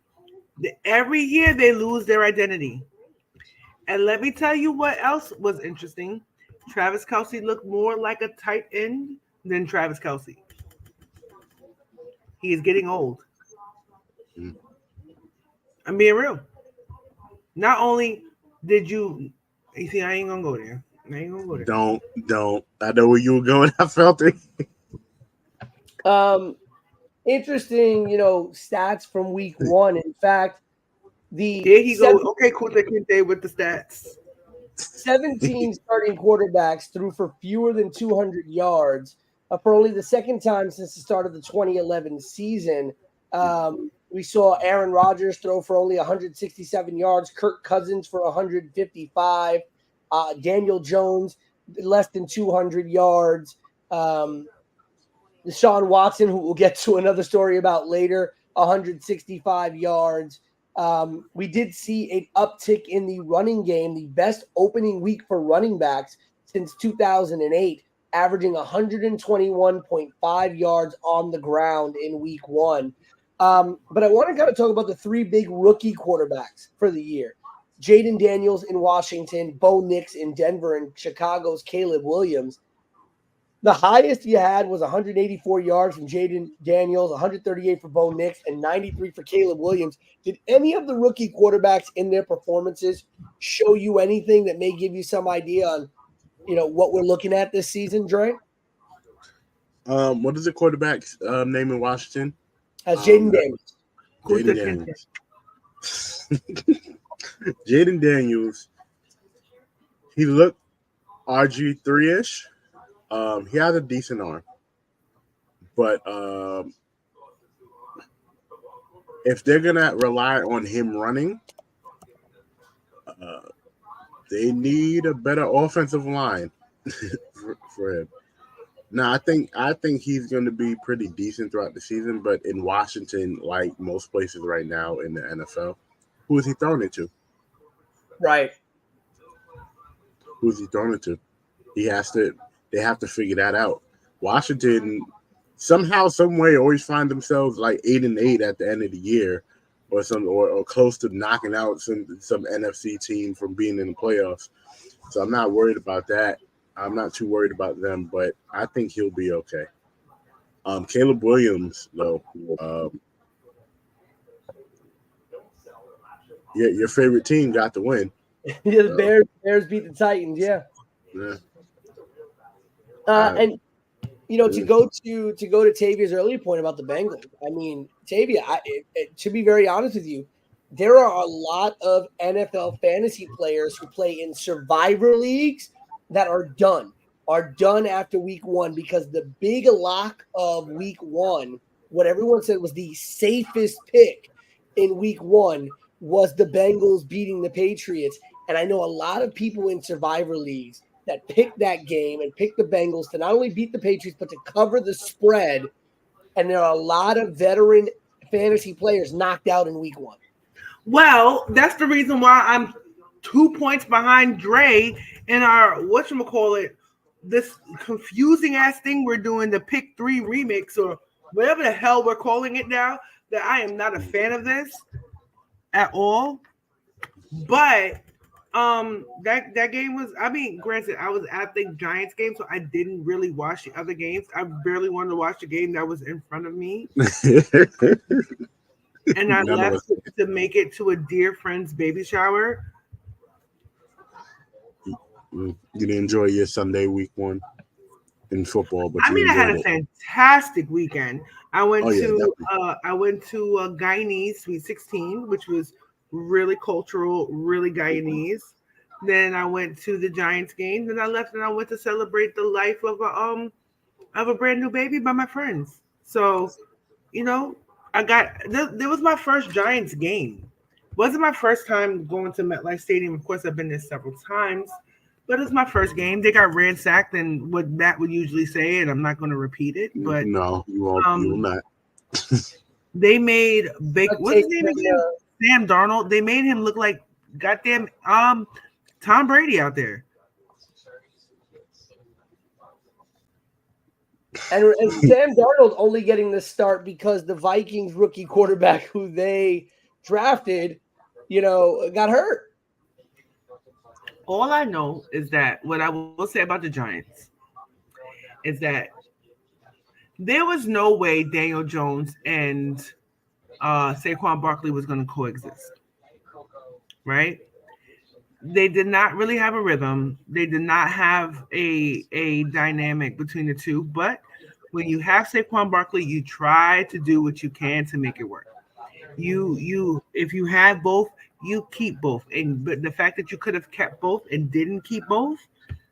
every year they lose their identity. And let me tell you what else was interesting. Travis Kelce looked more like a tight end than Travis Kelce. He is getting old. I'm being real. Not only did you see, I ain't gonna go there. Don't. I know where you were going. I felt it. Interesting, stats from week 1. In fact, there he goes. Okay, cool. Kinte with the stats. 17 starting quarterbacks threw for fewer than 200 yards for only the second time since the start of the 2011 season. We saw Aaron Rodgers throw for only 167 yards, Kirk Cousins for 155, Daniel Jones less than 200 yards, Deshaun Watson, who we'll get to another story about later, 165 yards. We did see an uptick in the running game, the best opening week for running backs since 2008, averaging 121.5 yards on the ground in week 1. But I want to kind of talk about the 3 big rookie quarterbacks for the year. Jaden Daniels in Washington, Bo Nix in Denver, and Chicago's Caleb Williams. The highest you had was 184 yards from Jaden Daniels, 138 for Bo Nix, and 93 for Caleb Williams. Did any of the rookie quarterbacks in their performances show you anything that may give you some idea on, what we're looking at this season, Dre? What is the quarterback's name in Washington? Jaden Daniels. Jaden Daniels. Jaden Daniels. He looked RG3-ish. He has a decent arm, but if they're gonna rely on him running, they need a better offensive line for him. Now, I think he's going to be pretty decent throughout the season, but in Washington, like most places right now in the NFL, who is he throwing it to? Right. Who's he throwing it to? They have to figure that out. Washington somehow, some way, always find themselves like 8-8 at the end of the year, or close to knocking out some NFC team from being in the playoffs. So I'm not worried about that. I'm not too worried about them, but I think he'll be okay. Caleb Williams, though, your favorite team got the win. Yeah, the Bears beat the Titans. Yeah. And to go to Tavia's earlier point about the Bengals. I mean, Tavia, to be very honest with you, there are a lot of NFL fantasy players who play in survivor leagues that are done after week 1, because the big lock of week 1, what everyone said was the safest pick in week 1, was the Bengals beating the Patriots. And I know a lot of people in survivor leagues that picked that game and picked the Bengals to not only beat the Patriots, but to cover the spread. And there are a lot of veteran fantasy players knocked out in week 1. Well, that's the reason why I'm 2 points behind Dre in our, whatchamacallit, this confusing ass thing we're doing, the Pick 3 remix or whatever the hell we're calling it now, that I am not a fan of this at all. But that game was, I mean, granted, I was at the Giants game, so I didn't really watch the other games. I barely wanted to watch the game that was in front of me. And I left to make it to a dear friend's baby shower. You didn't enjoy your Sunday week 1 in football, but I had a fantastic weekend. I went to Guyanese Sweet 16, which was really cultural, really Guyanese. Then I went to the Giants game. Then I left and I went to celebrate the life of a brand new baby by my friends. So, there was my first Giants game. Wasn't my first time going to MetLife Stadium. Of course, I've been there several times, but it's my first game. They got ransacked, and what Matt would usually say, and I'm not going to repeat it. But no, you won't. You will not. They made what's his name again? Sam Darnold. They made him look like goddamn Tom Brady out there. And Sam Darnold only getting the start because the Vikings rookie quarterback who they drafted, got hurt. All I know is that what I will say about the Giants is that there was no way Daniel Jones and Saquon Barkley was going to coexist, right? They did not really have a rhythm. They did not have a dynamic between the two. But when you have Saquon Barkley, you try to do what you can to make it work. If you have both, you keep both. But the fact that you could have kept both and didn't keep both,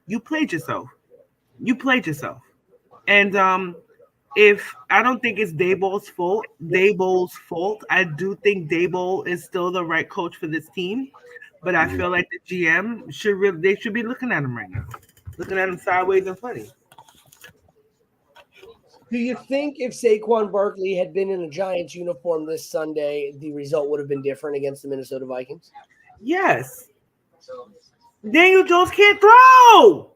you played yourself. And if I don't think it's Daboll's fault, I do think Daboll is still the right coach for this team. But I feel like the GM should be looking at him right now, looking at him sideways and funny. Do you think if Saquon Barkley had been in a Giants uniform this Sunday, the result would have been different against the Minnesota Vikings? Yes. Daniel Jones can't throw.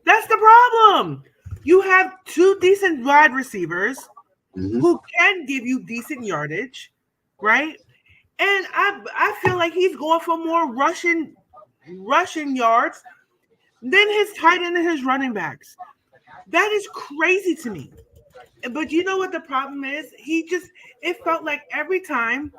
That's the problem. You have two decent wide receivers who can give you decent yardage, right? And I feel like he's going for more rushing yards than his tight end and his running backs. That is crazy to me. But you know what the problem is? It felt like every time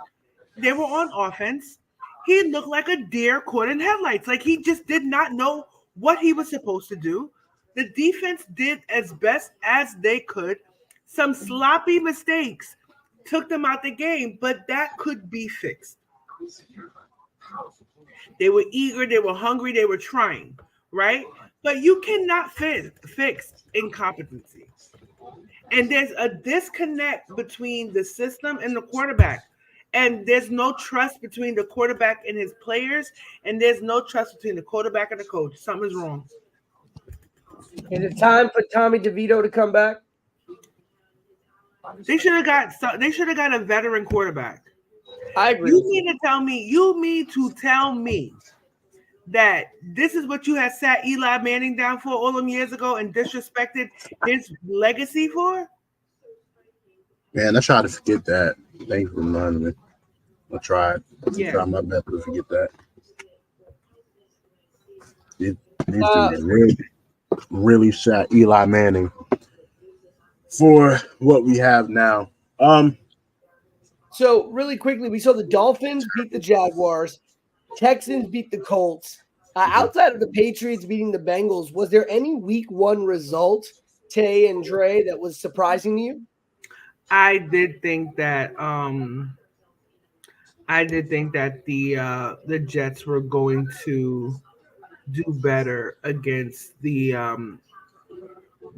they were on offense, he looked like a deer caught in headlights. Like he just did not know what he was supposed to do. The defense did as best as they could. Some sloppy mistakes took them out the game, but that could be fixed. They were eager, they were hungry, they were trying, right? But you cannot fix incompetency. And there's a disconnect between the system and the quarterback. And there's no trust between the quarterback and his players, and there's no trust between the quarterback and the coach. Something's wrong. Is it time for Tommy DeVito to come back? They should have got a veteran quarterback. I agree. You mean to tell me that this is what you had sat Eli Manning down for all them years ago and disrespected his legacy for? Man, I tried to forget that. Thank you for reminding me. I tried. Yeah. Try my best to forget that. These dudes really sat Eli Manning for what we have now. So really quickly, we saw the Dolphins beat the Jaguars, Texans beat the Colts. Outside of the Patriots beating the Bengals, was there any Week 1 result, Tay and Dre, that was surprising to you? I did think that the Jets were going to do better against the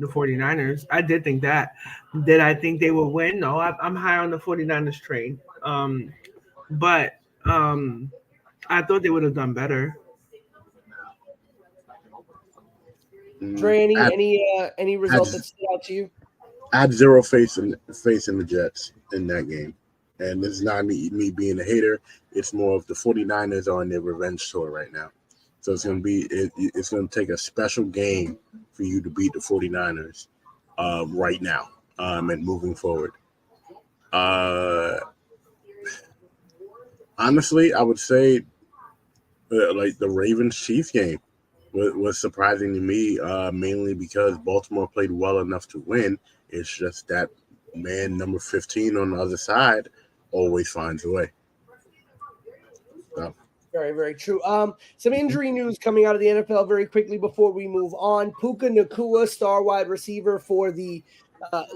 49ers. I did think that. Did I think they would win? No, I'm high on the 49ers train. But I thought they would have done better. Dre, any result that stood out to you? I had zero faith in the Jets in that game. And this is not me being a hater. It's more of the 49ers are on their revenge tour right now. So it's going to take a special game for you to beat the 49ers right now and moving forward. Honestly, I would say like the Ravens-Chiefs game was surprising to me, mainly because Baltimore played well enough to win. It's just that man number 15 on the other side always finds a way. So. Very, very true. Some injury news coming out of the NFL very quickly before we move on. Puka Nacua, star wide receiver for the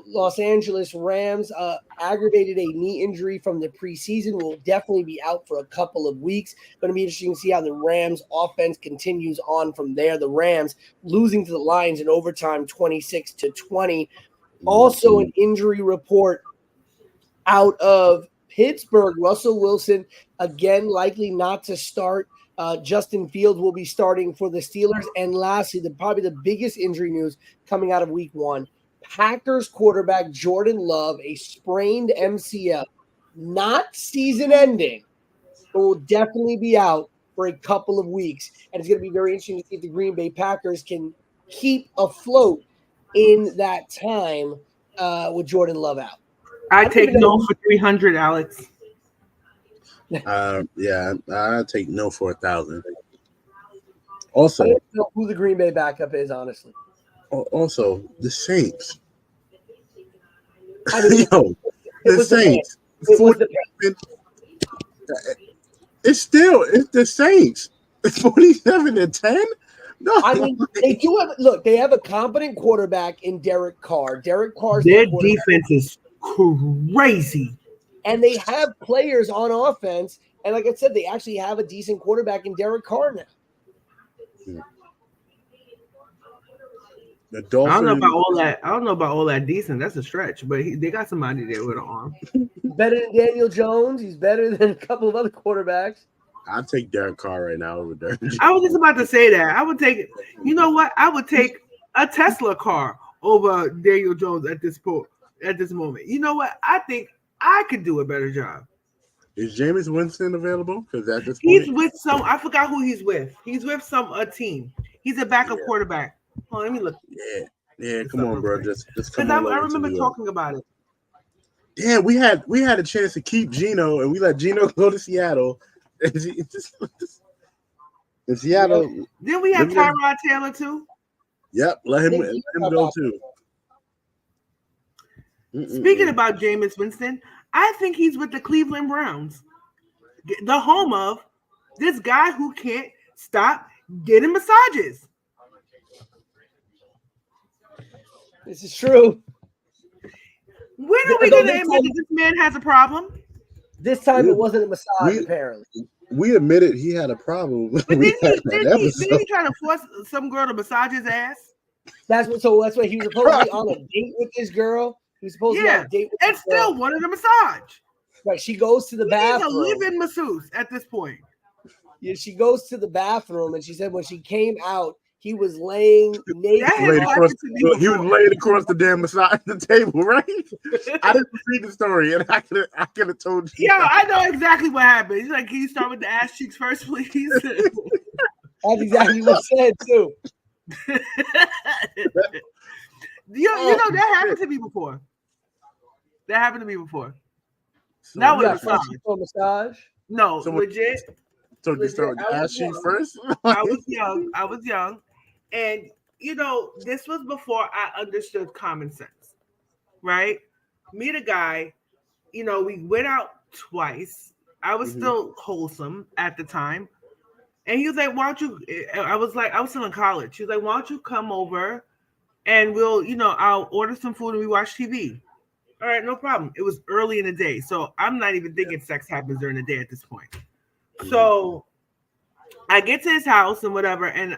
Los Angeles Rams, aggravated a knee injury from the preseason, will definitely be out for a couple of weeks. Going to be interesting to see how the Rams offense continues on from there. The Rams losing to the Lions in overtime 26-20. Also an injury report out of Pittsburgh. Russell Wilson, again, likely not to start. Justin Fields will be starting for the Steelers. And lastly, probably the biggest injury news coming out of Week 1, Packers quarterback Jordan Love, a sprained MCL, not season-ending, but will definitely be out for a couple of weeks. And it's going to be very interesting to see if the Green Bay Packers can keep afloat in that time with Jordan Love out. I take no for 300, Alex. Yeah, I take no for 1,000. Also, I don't know who the Green Bay backup is, honestly. Also, the Saints. I mean, The Saints. It's the Saints. 47-10. No, I mean they have a competent quarterback in Derek Carr. Derek Carr's their defense is crazy. And they have players on offense. And like I said, they actually have a decent quarterback in Derek Carr now. The Dolphins, I don't know about all that decent. That's a stretch, but they got somebody there with an arm. Better than Daniel Jones. He's better than a couple of other quarterbacks. I'd take Derek Carr right now over Derek Jones. I was just about to say that. I would take, you know what? I would take a Tesla car over Daniel Jones at this moment. You know what? I think I could do a better job. Is Jameis Winston available? Because at this point, he's with I forgot who he's with. He's with a team. He's a backup quarterback. Oh, let me look. Yeah. Come on, bro. Just come on. I remember talking about it. Damn, we had a chance to keep Geno, and we let Geno go to Seattle. In Seattle. Then we have Tyrod Taylor too. Yep, let him go too. Speaking about Jameis Winston, I think he's with the Cleveland Browns, the home of this guy who can't stop getting massages. This is true. When are we going to admit that this man has a problem? This time it wasn't a massage, apparently. We admitted he had a problem. But didn't he try to force some girl to massage his ass? That's what he was supposed to be on a date with this girl. He was supposed to be on a date with and still girl. wanted a massage. Right. She goes to the bathroom. He's a live-in masseuse at this point. Yeah, she goes to the bathroom and she said when she came out, he was laying naked. He was laying across the damn massage the table, right? I didn't read the story, and I could have told you. Yeah, I know exactly what happened. He's like, "Can you start with the ass cheeks first, please?" That's exactly what he said too. You know that happened to me before. So That was a massage. No, legit. So you start with the ass cheeks first? I was young. And, this was before I understood common sense, right? Meet a guy, we went out twice. I was still wholesome at the time. And he was like, why don't you, I was still in college. He was like, why don't you come over and we'll, I'll order some food and we watch TV. All right, no problem. It was early in the day. So I'm not even thinking sex happens during the day at this point. So I get to his house and whatever, and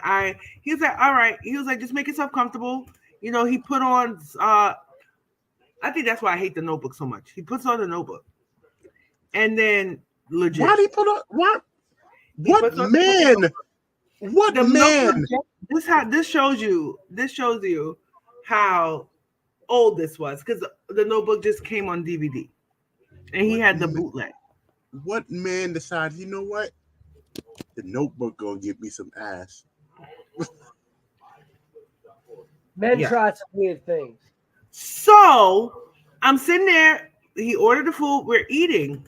he was like, all right. He was like, just make yourself comfortable. He put on, I think that's why I hate The Notebook so much. He puts on The Notebook. And then, legit. Why did he put on, what? What man? What man? This shows you how old this was, because The Notebook just came on DVD. And he had the bootleg. What man decides, you know what? The Notebook gonna give me some ass. Men try some weird things. So I'm sitting there. He ordered the food. We're eating.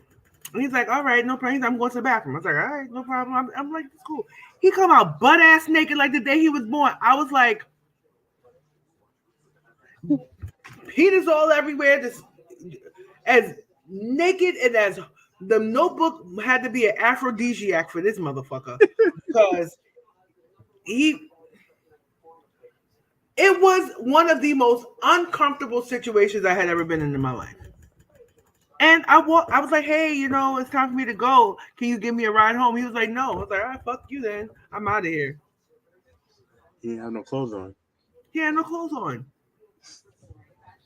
And he's like, all right, no problem. I'm going to the bathroom. I was like, all right, no problem. I'm like, it's cool. He come out butt ass naked like the day he was born. I was like, penis all everywhere, just as naked and as. The Notebook had to be an aphrodisiac for this motherfucker because it was one of the most uncomfortable situations I had ever been in my life. And I was like, hey, it's time for me to go. Can you give me a ride home? He was like, no. I was like, all right, fuck you then. I'm out of here. He didn't have no clothes on.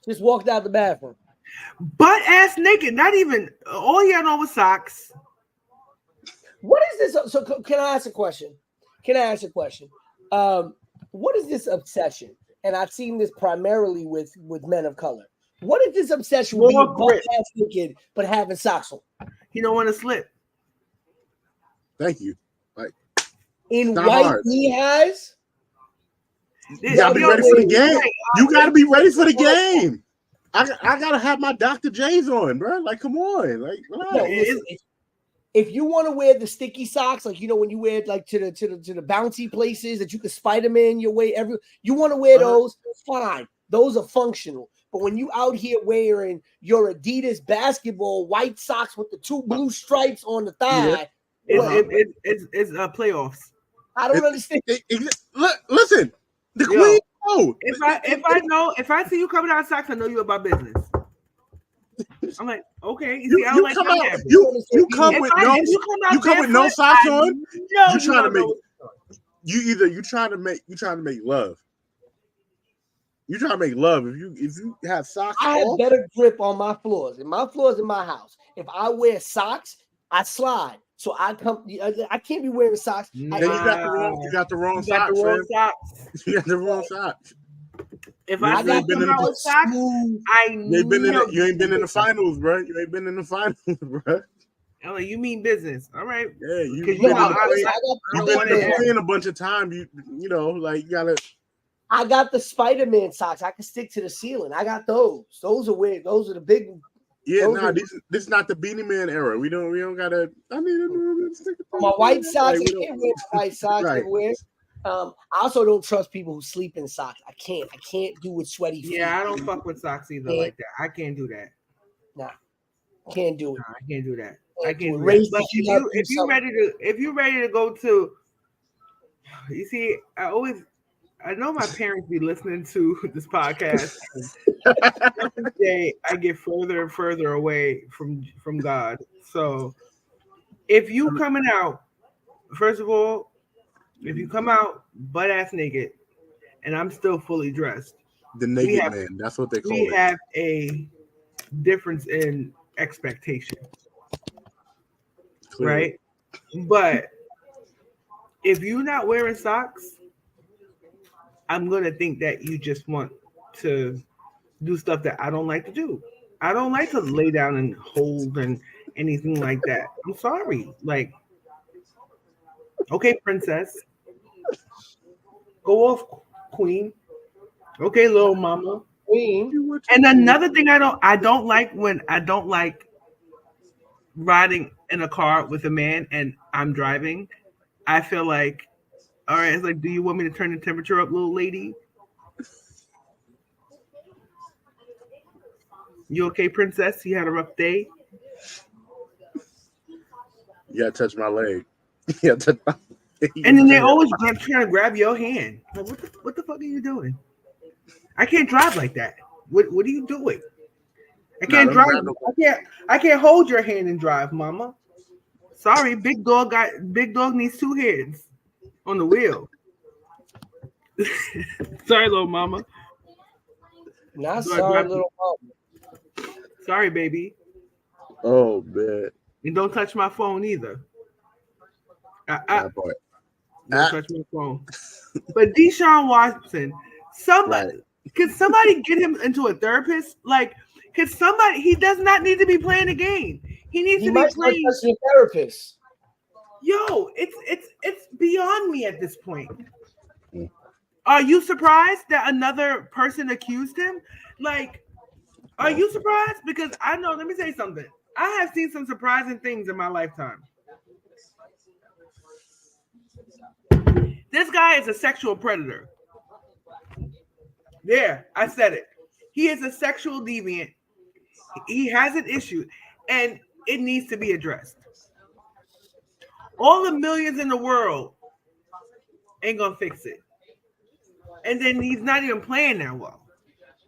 Just walked out the bathroom. Butt ass naked, not even all he had on was socks. What is this? So can I ask a question? What is this obsession? And I've seen this primarily with men of color. What is this obsession with being butt ass naked but having socks on? He don't want to slip. Thank you. Like in not white hard. knee highs. You gotta be ready for the game. You gotta be ready for the game. I gotta have my Dr. J's on, bro. Like, come on, like, No, listen, if you want to wear the sticky socks, like when you wear like to the bouncy places that you can Spider-Man your way you want to wear those, fine. Those are functional. But when you out here wearing your Adidas basketball white socks with the 2 blue stripes on the thigh, it's playoffs. I don't understand. Listen, the queen. Oh, if I see you coming out of socks, I know you about business. I'm like, okay. You come with no socks on. You trying to make love. You trying to make love. If you have socks, I have better grip on my floors. And my floors in my house. If I wear socks, I slide. So I can't be wearing socks. You got the wrong socks. You got the wrong socks. If I got been in the socks, you ain't been in the finals, bro. You ain't been in the finals, bro. I'm like, you mean business, all right? Yeah, you've been playing a bunch of times. You know, like you gotta. I got the Spider-Man socks. I can stick to the ceiling. I got those. Those are weird. Those are the big. Yeah, this is not the Beanie Man era. We don't gotta. I mean, my white socks. I can't wear white socks everywhere. I also don't trust people who sleep in socks. I can't do with sweaty feet. Yeah, I don't fuck with socks either like that. I can't do that. Nah, can't do it. Nah, I can't do that. I can't do that. But if you're ready to go to, you see, I know my parents be listening to this podcast. Every day I get further and further away from God. So if you coming out, first of all, if you come out butt ass naked and I'm still fully dressed, the naked man, that's what they call it. We have a difference in expectation. Clearly. Right? But if you're not wearing socks, I'm going to think that you just want to do stuff that I don't like to do. I don't like to lay down and hold and anything like that. I'm sorry. Like, okay, princess. Go off, queen. Okay, little mama. Queen. And another thing I don't like riding in a car with a man and I'm driving. I feel like, all right, it's like, do you want me to turn the temperature up, little lady? You okay, princess? You had a rough day? You gotta touch my leg. You gotta touch my leg. And then they always trying to grab your hand. Like, what the fuck are you doing? I can't drive like that. What are you doing? I can't drive. I can't hold your hand and drive, mama. Sorry, big dog needs 2 hands on the wheel. Sorry, little mama. Not sorry, little mama. Sorry, baby. Oh man. And don't touch my phone either. Don't touch my phone. But Deshaun Watson, can somebody get him into a therapist? Like, he does not need to be playing a game. He needs to be playing a therapist. Yo, it's beyond me at this point. Are you surprised that another person accused him? Like, are you surprised? Because I know, let me say something. I have seen some surprising things in my lifetime. This guy is a sexual predator. There, I said it. He is a sexual deviant. He has an issue, and it needs to be addressed. All the millions in the world ain't gonna fix it. And then he's not even playing that well.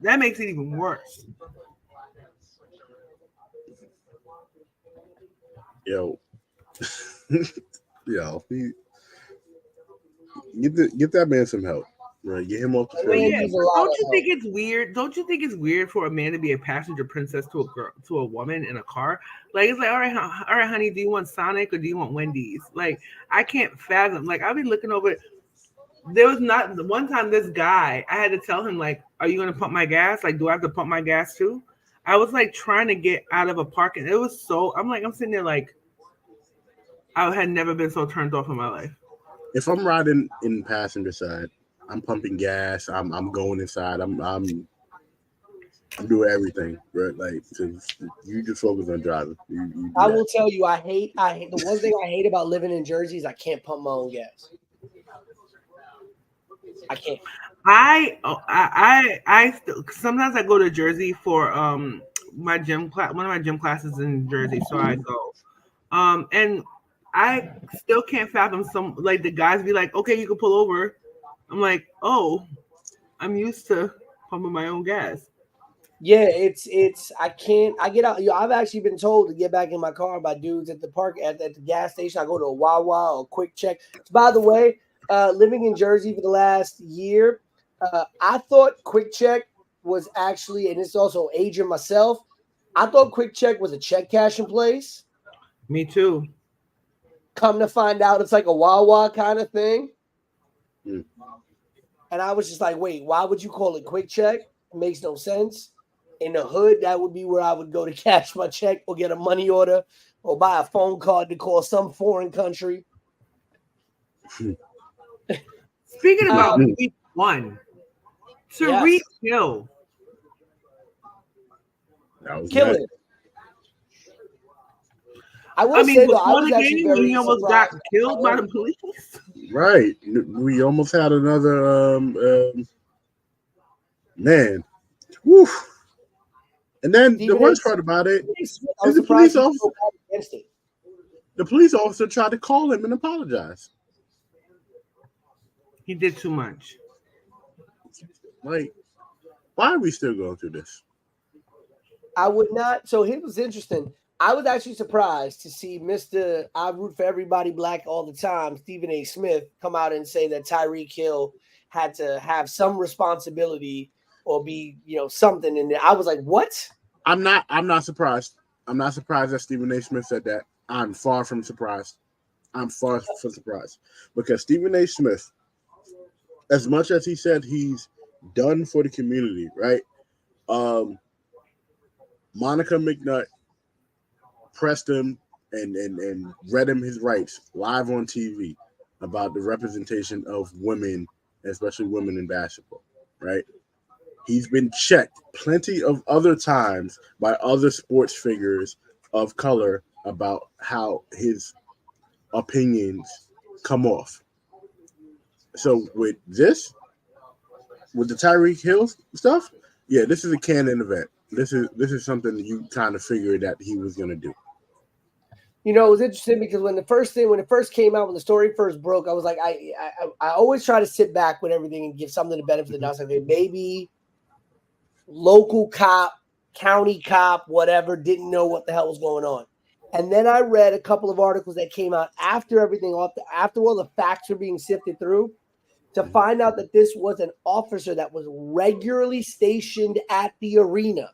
That makes it even worse. Yo, get that man some help. Right, get him off the phone. Yeah, don't you think it's weird? Don't you think it's weird for a man to be a passenger princess to a woman in a car? Like, it's like, all right, honey, do you want Sonic or do you want Wendy's? Like, I can't fathom. Like, I'll be looking over. There was not one time this guy, I had to tell him, like, are you gonna pump my gas? Like, do I have to pump my gas too? I was like trying to get out of a parking. It was so I'm sitting there like, I had never been so turned off in my life. If I'm riding in passenger side, I'm pumping gas. I'm going inside. I'm doing everything, right? Like, you just focus on driving. You I will tell you, I hate the one thing I hate about living in Jersey is I can't pump my own gas. I can't. Sometimes I go to Jersey for my gym class. One of my gym classes in Jersey, so I go. And I still can't fathom the guys be like, okay, you can pull over. I'm like, oh, I'm used to pumping my own gas. Yeah, it's I can't. I get out. I've actually been told to get back in my car by dudes at the park at the gas station. I go to a Wawa or a Quick Check. By the way, living in Jersey for the last year, I thought Quick Check was actually, and it's also aging myself. I thought Quick Check was a check cashing place. Me too. Come to find out, it's like a Wawa kind of thing. Mm. And I was just like, wait, why would you call it Quick Check? It makes no sense. In the hood, that would be where I would go to cash my check or get a money order or buy a phone card to call some foreign country. Speaking about week one, Tyreek Hill. Kill it. I will say though, I was actually very he almost got killed by the police. Right. We almost had another man. Woo. And then the worst part about it is the police officer. The police officer tried to call him and apologize. He did too much. Like, why are we still going through this? I would not. So it was interesting. I was actually surprised to see Mr. I root for everybody black all the time, Stephen A. Smith, come out and say that Tyreek Hill had to have some responsibility or be, something in there. I was like, what? I'm not surprised. I'm not surprised that Stephen A. Smith said that. I'm far from surprised. Because Stephen A. Smith, as much as he said he's done for the community, right? Monica McNutt pressed him and read him his rights live on TV about the representation of women, especially women in basketball, right? He's been checked plenty of other times by other sports figures of color about how his opinions come off. So with the Tyreek Hill stuff, yeah, this is a canon event. This is something you kind of figured that he was going to do. It was interesting because when it first came out, when the story first broke, I was like, I always try to sit back with everything and give something the benefit of the doubt. Like maybe local cop, county cop, whatever, didn't know what the hell was going on. And then I read a couple of articles that came out after after all the facts were being sifted through to find out that this was an officer that was regularly stationed at the arena,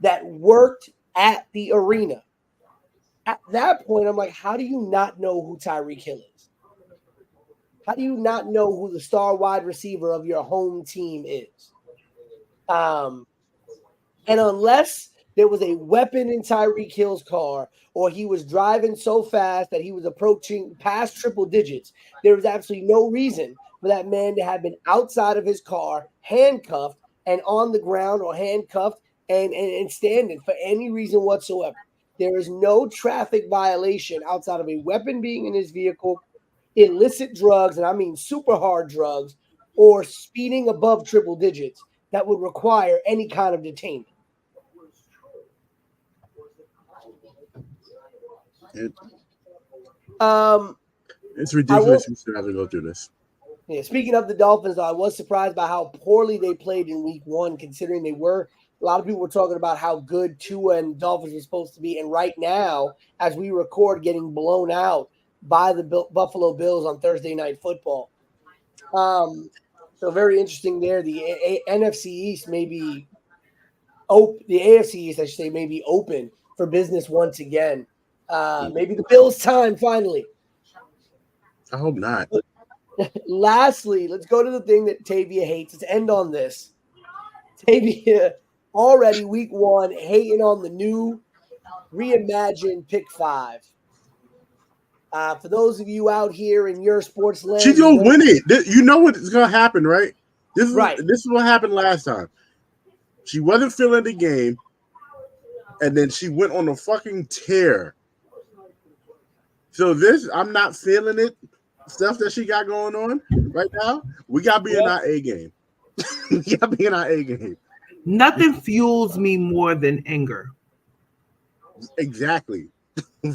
that worked at the arena. At that point, I'm like, how do you not know who Tyreek Hill is? How do you not know who the star wide receiver of your home team is? And unless there was a weapon in Tyreek Hill's car or he was driving so fast that he was approaching past triple digits, there was absolutely no reason for that man to have been outside of his car, handcuffed and on the ground or handcuffed and standing for any reason whatsoever. There is no traffic violation outside of a weapon being in his vehicle, illicit drugs, and I mean super hard drugs, or speeding above triple digits that would require any kind of detainment. It's ridiculous we still have to go through this. Yeah, speaking of the Dolphins, though, I was surprised by how poorly they played in week one, considering they were. A lot of people were talking about how good Tua and Dolphins were supposed to be. And right now, as we record, getting blown out by the Buffalo Bills on Thursday Night Football. So very interesting there. The NFC East may be open. The AFC East, I should say, may be open for business once again. Maybe the Bills' time finally. I hope not. Lastly, let's go to the thing that Tavia hates. Let's end on this. Tavia already week one hating on the new reimagined pick 5. For those of you out here in your sports land, she's gonna win it. You know what's gonna happen, right? This is right. This is what happened last time. She wasn't feeling the game, and then she went on a fucking tear. So this, I'm not feeling it. Stuff that she got going on right now, we gotta be in our A game. We gotta be in our A game. Nothing fuels me more than anger. Exactly. Yeah.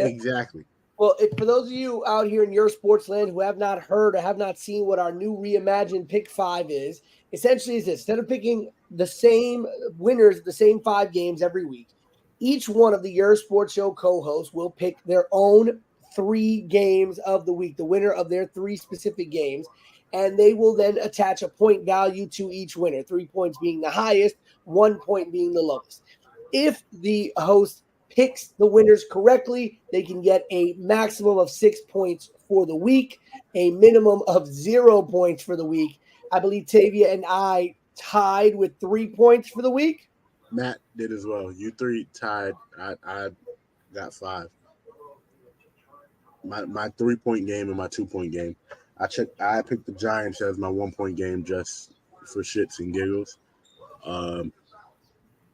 Exactly. Well, for those of you out here in your sports land who have not heard or have not seen what our new reimagined pick 5 is, essentially is this: instead of picking the same winners, the same 5 games every week, each one of the Yerrr Sports Show co-hosts will pick their own 3 games of the week, the winner of their 3 specific games, and they will then attach a point value to each winner, 3 points being the highest, 1 point being the lowest. If the host picks the winners correctly, they can get a maximum of 6 points for the week, a minimum of 0 points for the week. I believe Tavia and I tied with 3 points for the week. Matt did as well. You 3 tied. I got 5. My 3-point game and my 2-point game. I picked the Giants as my 1-point game just for shits and giggles.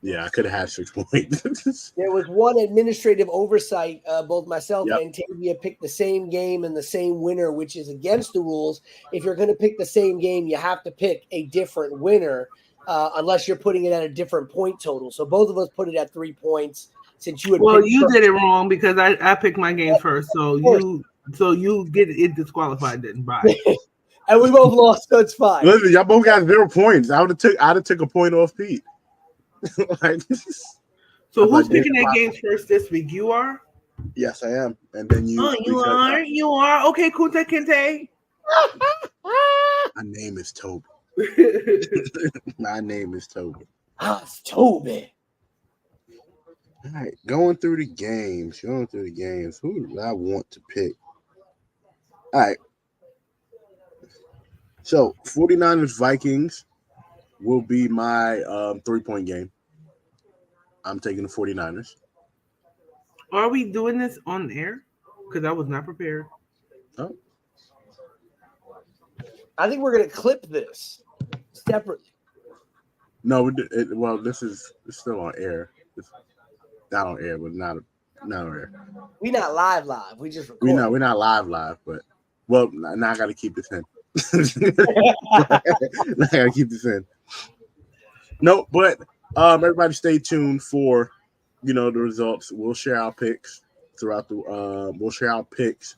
Yeah, I could have had 6 points. There was one administrative oversight. Both myself Yep. and Tavia picked the same game and the same winner, which is against the rules. If you're going to pick the same game, you have to pick a different winner, unless you're putting it at a different point total. So both of us put it at 3 points. Since you had you did it wrong because I picked my game first, so you get it disqualified. Then bye. And we both lost, so it's fine. Listen, y'all both got 0 points. I'd have took a point off Pete. Like, so who's picking their games first this week? You are? Yes, I am. And then you. Oh, you are? You are? Okay, Kunta Kinte. My name is Toby. My name is Toby. Ah, it's Toby. All right, going through the games. Who do I want to pick? All right. So, 49ers Vikings will be my 3-point game. I'm taking the 49ers. Are we doing this on air? Because I was not prepared. Oh. I think we're going to clip this separately. No, this is still on air. It's not on air, but not on air. We're not live. We just record. We're not live, but now I got to keep this in. I gotta keep this in. No, but everybody stay tuned for the results. We'll share our picks throughout the we'll share our picks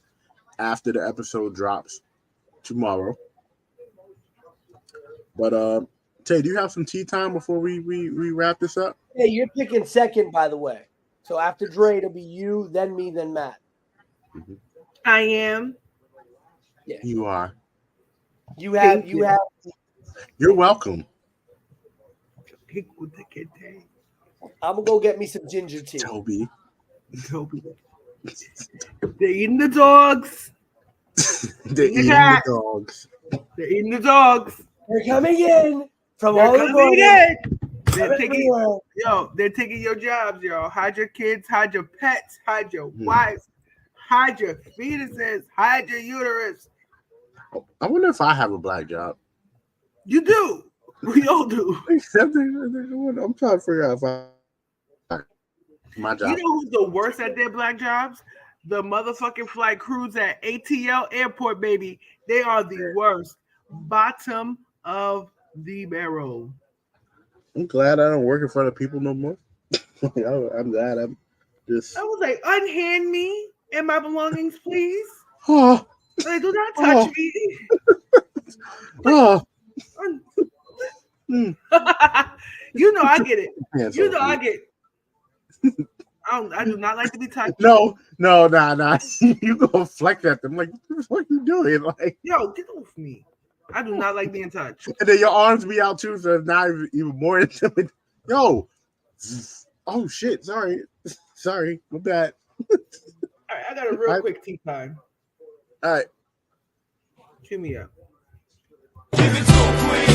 after the episode drops tomorrow. But Tay, do you have some tea time before we wrap this up? Yeah, you're picking second, by the way. So after Dre, it'll be you, then me, then Matt. Mm-hmm. I am. Yeah. You are. You have. You're welcome. I'm gonna go get me some ginger tea. Toby. They're eating the dogs. They're eating the dogs. They're eating the dogs. They're coming in from all over. They're taking your jobs, yo. Hide your kids, hide your pets, hide your wives, hide your fetuses, hide your uterus. I wonder if I have a black job. You do. We all do. I'm trying to figure out if my job. You know who's the worst at their black jobs? The motherfucking flight crews at ATL Airport, baby. They are the worst. Bottom of the barrel. I'm glad I don't work in front of people no more. I'm glad I'm just. I was like, unhand me and my belongings, please. Oh. Like, do not touch me. Oh. You know I get it. I get it. I do not like to be touched. No, nah. You gonna flex at them like, what are you doing? Like, yo, get off me. I do not like being touched. And then your arms be out too, so it's not even more intimidating. Yo, oh shit, sorry, my bad. All right, I got a real quick tea time. All right, cue me up. Give it to a queen.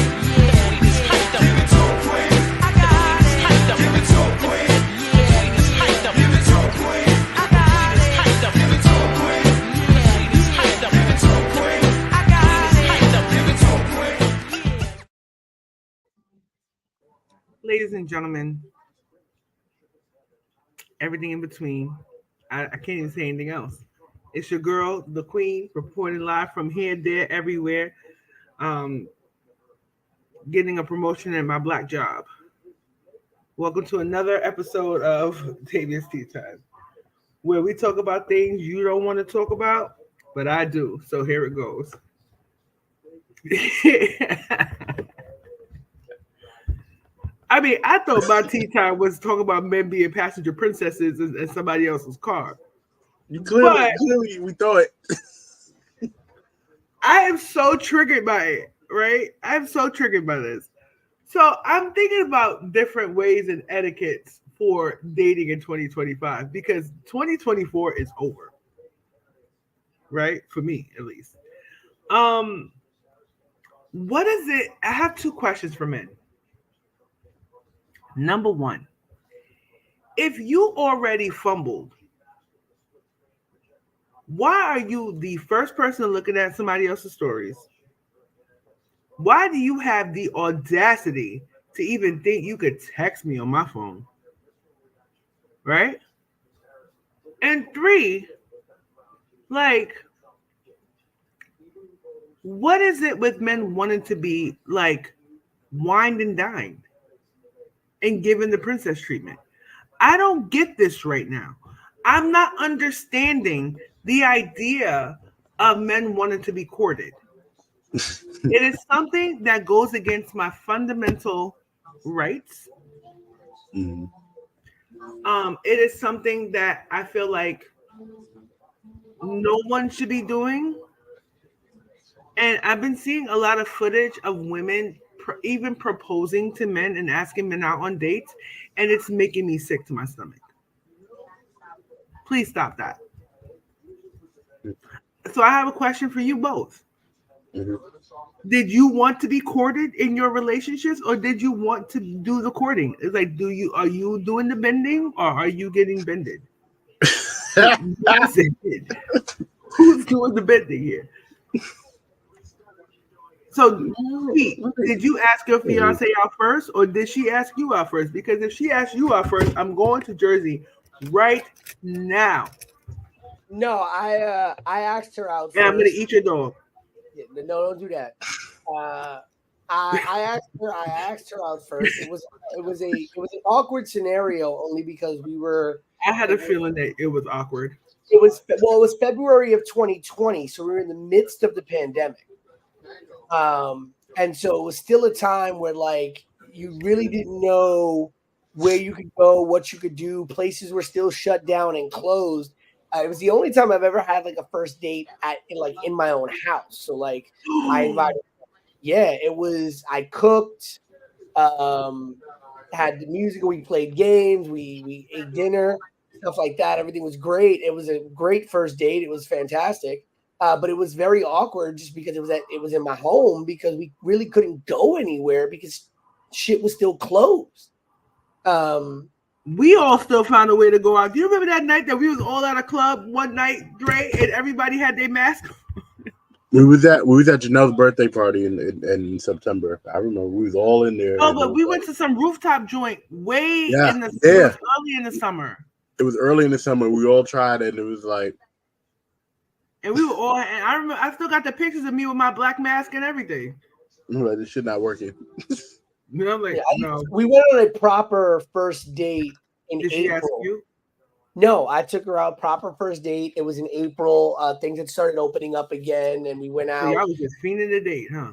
Yeah, we just hyped up. Give it to a queen. I got it. Hyped up. Give it to a queen. Yeah, we just hyped up. Give it to a queen. I got it. ladies and gentlemen, everything in between. I can't even say anything else. It's your girl, the Queen, reporting live from here, there, everywhere. Getting a promotion in my black job. Welcome to another episode of Tavia's Tea Time, where we talk about things you don't want to talk about, but I do. So here it goes. I mean, I thought my tea time was talking about men being passenger princesses in somebody else's car. Clearly, we thought. I am so triggered by it, right? I'm so triggered by this. So I'm thinking about different ways and etiquettes for dating in 2025 because 2024 is over, right? For me, at least. What is it? I have two questions for men. Number one, if you already fumbled, why are you the first person looking at somebody else's stories? Why do you have the audacity to even think you could text me on my phone? Right? And three, like, what is it with men wanting to be like wined and dined and given the princess treatment? I don't get this right now. I'm not understanding the idea of men wanting to be courted. It is something that goes against my fundamental rights. Mm-hmm. It is something that I feel like no one should be doing. And I've been seeing a lot of footage of women even proposing to men and asking men out on dates, and it's making me sick to my stomach. Please stop that. So I have a question for you both. Mm-hmm. Did you want to be courted in your relationships, or did you want to do the courting? It's like, are you doing the bending, or are you getting bended? Who's doing the bending here? So, Pete, did you ask your fiance out first, or did she ask you out first? Because if she asked you out first, I'm going to Jersey right now. No, I asked her out first. And I'm gonna eat your dog. No, don't do that. I asked her out first. It was an awkward scenario only because we were. I had a feeling that it was awkward. It was February of 2020, so we were in the midst of the pandemic. And so it was still a time where like you really didn't know where you could go, what you could do. Places were still shut down and closed. It was the only time I've ever had like a first date in my own house. So like I invited, it was, I cooked, had the music, we played games, we ate dinner, stuff like that. Everything was great. It was a great first date. It was fantastic. But it was very awkward just because it was in my home because we really couldn't go anywhere because shit was still closed. We all still found a way to go out. Do you remember that night that we was all at a club one night, Dre, and everybody had their mask? We was at Janelle's birthday party in September. I remember we was all in there. Oh, but we went to some rooftop joint early in the summer. It was early in the summer. We all tried it, and it was like. And we were all, and I remember, I still got the pictures of me with my black mask and everything. Like, this shit not working. You know, I'm like, no. We went on a proper first date in April. She ask you? No, I took her out proper first date. It was in April. Things had started opening up again, and we went out. So y'all was just fiending the date, huh?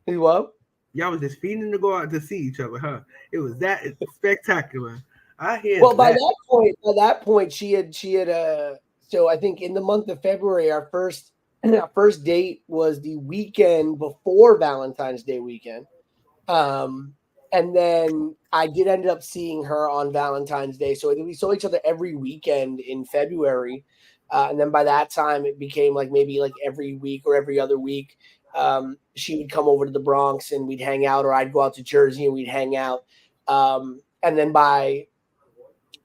You what? Y'all was just fiending to go out to see each other, huh? It was that spectacular. I hear. Well, by that point, she had. So I think in the month of February, our first date was the weekend before Valentine's Day weekend. And then I did end up seeing her on Valentine's Day. So we saw each other every weekend in February. And then by that time, it became like maybe like every week or every other week. She would come over to the Bronx and we'd hang out, or I'd go out to Jersey and we'd hang out. And then by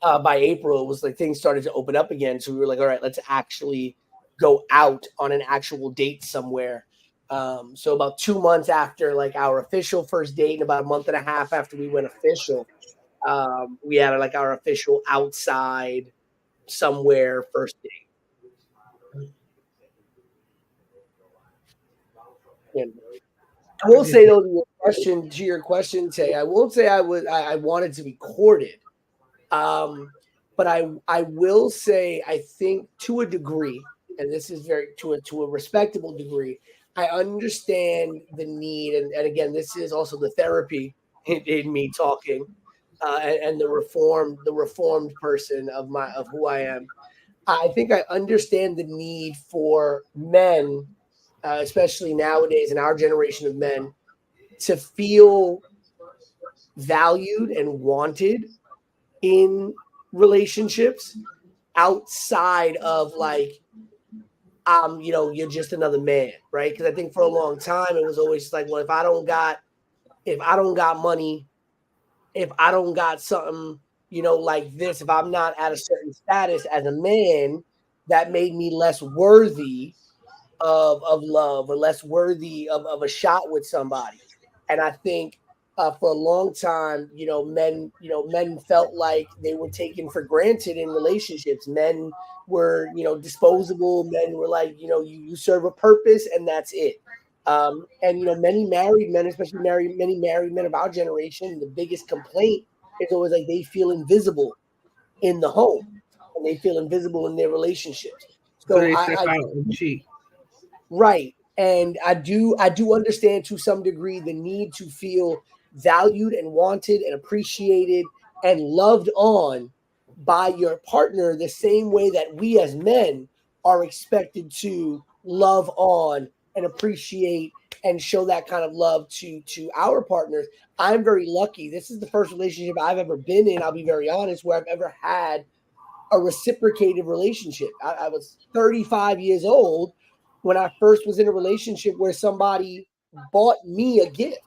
April, it was like things started to open up again. So we were like, all right, let's actually go out on an actual date somewhere. So about 2 months after like our official first date, and about a month and a half after we went official, we had like our official outside somewhere first date. And I will say though, to your question, Tay, I won't say I wanted to be courted. But I will say I think to a degree, and this is very to a respectable degree, I understand the need, and again, this is also the therapy in me talking, and the reformed person of who I am. I think I understand the need for men, especially nowadays in our generation of men, to feel valued and wanted in relationships outside of like you're just another man, right? Because I think for a long time it was always like, well, if I don't got money, if I don't got something, like this, if I'm not at a certain status as a man, that made me less worthy of love, or less worthy of a shot with somebody. And I think for a long time, men felt like they were taken for granted in relationships. Men were, disposable. Men were like, you serve a purpose and that's it. And many married men, especially many married men of our generation, the biggest complaint is always like they feel invisible in the home, and they feel invisible in their relationships. So they step out and cheat. Right. And I do understand to some degree the need to feel valued and wanted and appreciated and loved on by your partner, the same way that we as men are expected to love on and appreciate and show that kind of love to our partners. I'm very lucky. This is the first relationship I've ever been in, I'll be very honest, where I've ever had a reciprocated relationship. I was 35 years old when I first was in a relationship where somebody bought me a gift.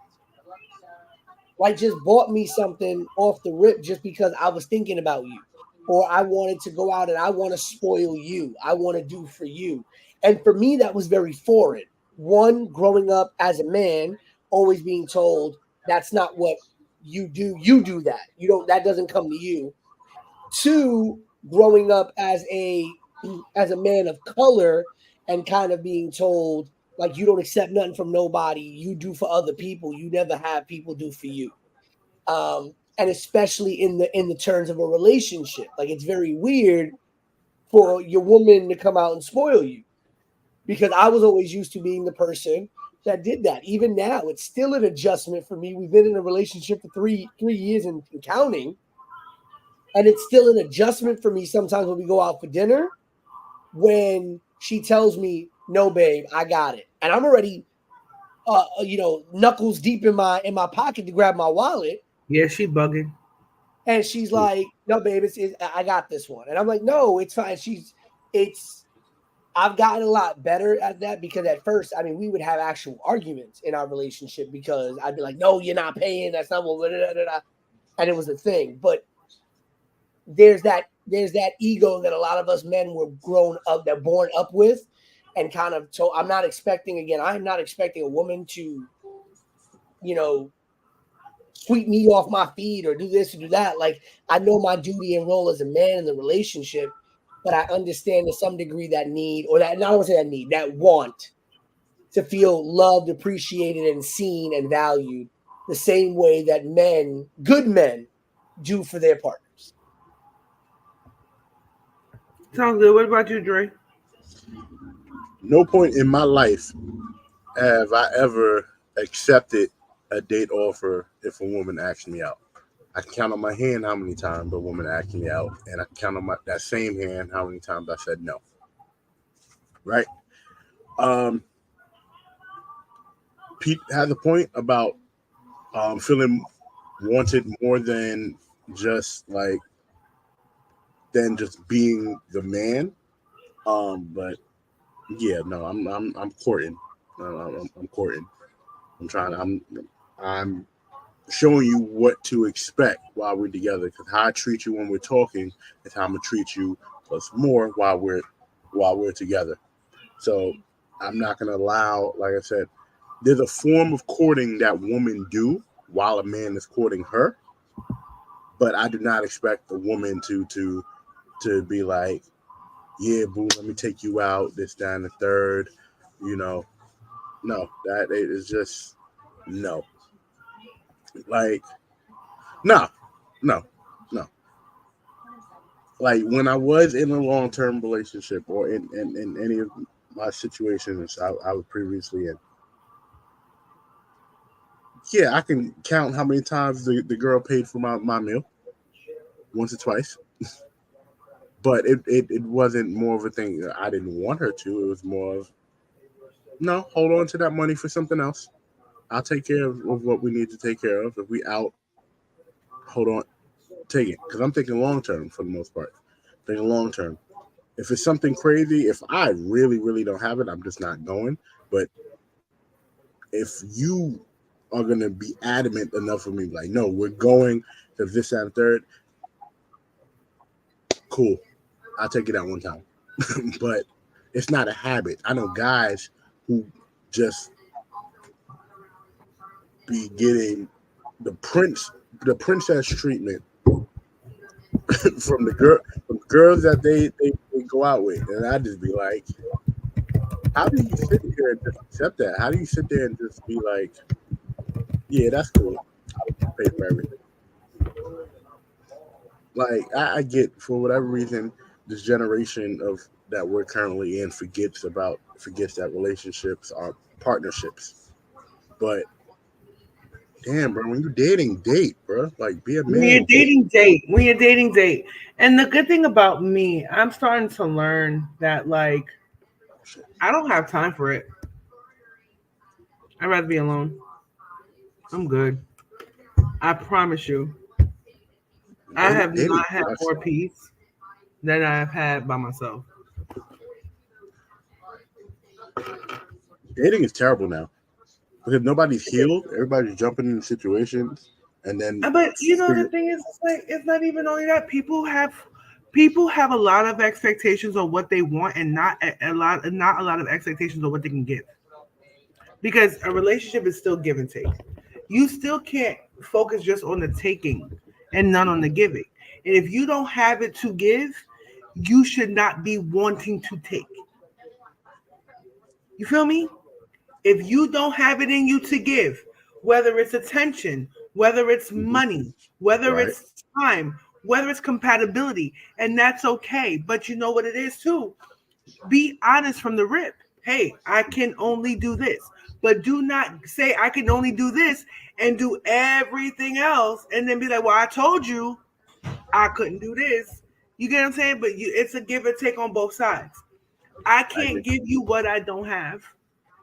Like just bought me something off the rip just because I was thinking about you. Or I wanted to go out and I want to spoil you. I want to do for you. And for me, that was very foreign. One, growing up as a man, always being told that's not what you do. You do that. That doesn't come to you. Two, growing up as a man of color and kind of being told like you don't accept nothing from nobody, you do for other people, you never have people do for you. And especially in the terms of a relationship, like it's very weird for your woman to come out and spoil you, because I was always used to being the person that did that. Even now, it's still an adjustment for me. We've been in a relationship for three years and counting. And it's still an adjustment for me sometimes when we go out for dinner, when she tells me, no, babe, I got it. And I'm already, knuckles deep in my pocket to grab my wallet. Yeah, she bugging. And she's like, no, babe, I got this one. And I'm like, no, it's fine. I've gotten a lot better at that, because at first, I mean, we would have actual arguments in our relationship because I'd be like, no, you're not paying. That's not what, and it was a thing. But there's that ego that a lot of us men were born up with, and kind of told. I'm not expecting a woman to, sweep me off my feet or do this or do that. Like, I know my duty and role as a man in the relationship, but I understand to some degree that need, or that, not want to say that need, that want to feel loved, appreciated, and seen and valued the same way that good men do for their partners. Sounds good. What about you, Dre? No point in my life have I ever accepted a date offer if a woman asked me out. I can count on my hand how many times a woman asked me out, and I can count on that same hand how many times I said no. Right? Pete had the point about feeling wanted more than just being the man. But yeah, no, I'm courting. I'm courting. I'm showing you what to expect while we're together, because how I treat you when we're talking is how I'm gonna treat you plus more while we're together. So I'm not gonna allow, like I said, there's a form of courting that women do while a man is courting her, but I do not expect the woman to be like, yeah, boo, let me take you out, this, that, and the third, you know. No, that is just no. Like, no, no, no. Like when I was in a long-term relationship or in any of my situations I was previously in, yeah, I can count how many times the girl paid for my meal, once or twice. But it wasn't more of a thing that I didn't want her to. It was more of, no, hold on to that money for something else. I'll take care of what we need to take care of. If we out, hold on, take it. Because I'm thinking long term for the most part. Thinking long term. If it's something crazy, if I really, really don't have it, I'm just not going. But if you are going to be adamant enough for me, like, no, we're going to this and third, cool. I'll take it out one time. But it's not a habit. I know guys who just be getting the princess treatment from from girls that they go out with, and I just be like, how do you sit here and just accept that? How do you sit there and just be like, yeah, that's cool, I'll pay for everything? Like I get, for whatever reason, this generation of that we're currently in forgets that relationships are partnerships. But damn, bro, when you're dating, date, bro. Like, be a man. When you're dating, date. When you're dating, date. And the good thing about me, I'm starting to learn that, like, I don't have time for it. I'd rather be alone. I'm good. I promise you. I have not had more peace than I've had by myself. Dating is terrible now because nobody's healed. Everybody's jumping in situations, and then. But you know, the thing is, it's not even only that. People have a lot of expectations on what they want, and not a lot of expectations on what they can give. Because a relationship is still give and take. You still can't focus just on the taking and not on the giving. And if you don't have it to give, you should not be wanting to take. You feel me? If you don't have it in you to give, whether it's attention, whether it's money, whether it's time, whether it's compatibility, and that's okay. But you know what it is too? Be honest from the rip. Hey, I can only do this. But do not say I can only do this and do everything else and then be like, well, I told you I couldn't do this. You get what I'm saying? But it's a give and take on both sides. I can't give you what I don't have.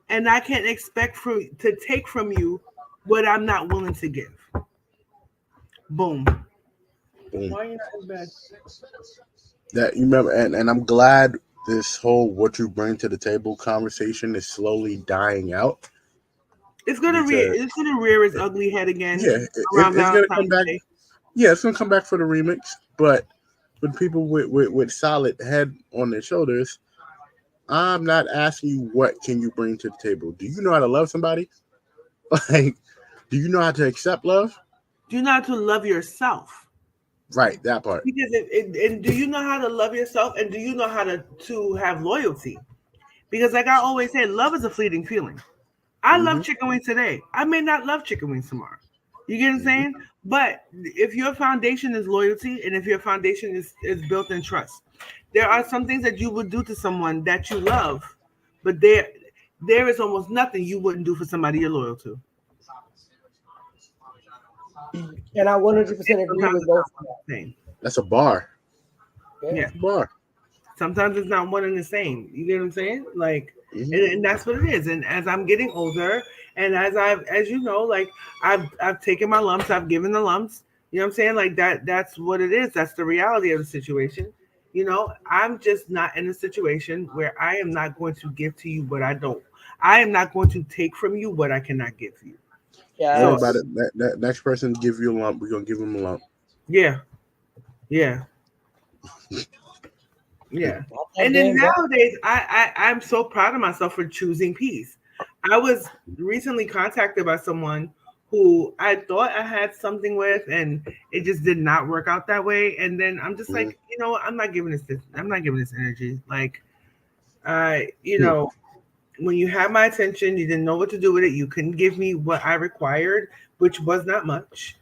And I can't expect to take from you what I'm not willing to give. Boom. Why are you not in bed? That you remember, and I'm glad this whole what you bring to the table conversation is slowly dying out. It's gonna rear its ugly head again. Yeah, it's gonna come back. Day. Yeah, it's gonna come back for the remix. But with people with solid head on their shoulders, I'm not asking you what can you bring to the table. Do you know how to love somebody? Like, do you know how to accept love? Do you know how to love yourself? Right, that part. Because and do you know how to love yourself, and do you know how to have loyalty? Because like I always say, love is a fleeting feeling. I love chicken wings today. I may not love chicken wings tomorrow. You get what I'm saying? But if your foundation is loyalty, and if your foundation is built in trust, there are some things that you would do to someone that you love, but there is almost nothing you wouldn't do for somebody you're loyal to. And I 100% agree with both. That's a bar. Yeah. That's a bar. Sometimes it's not one and the same. You get what I'm saying? Like, and that's what it is. And as I'm getting older, and as you know, like I've taken my lumps, I've given the lumps. You know what I'm saying? Like that's what it is. That's the reality of the situation. You know, I'm just not in a situation where I am not going to give to you what I don't. I am not going to take from you what I cannot give you. Yeah. What about it? That next person give you a lump, we're gonna give them a lump. Yeah. Yeah. Yeah. And then nowadays, I'm so proud of myself for choosing peace. I was recently contacted by someone who I thought I had something with, and it just did not work out that way. And then I'm just like, you know, I'm not giving this energy. Like, you know, when you have my attention, you didn't know what to do with it. You couldn't give me what I required, which was not much.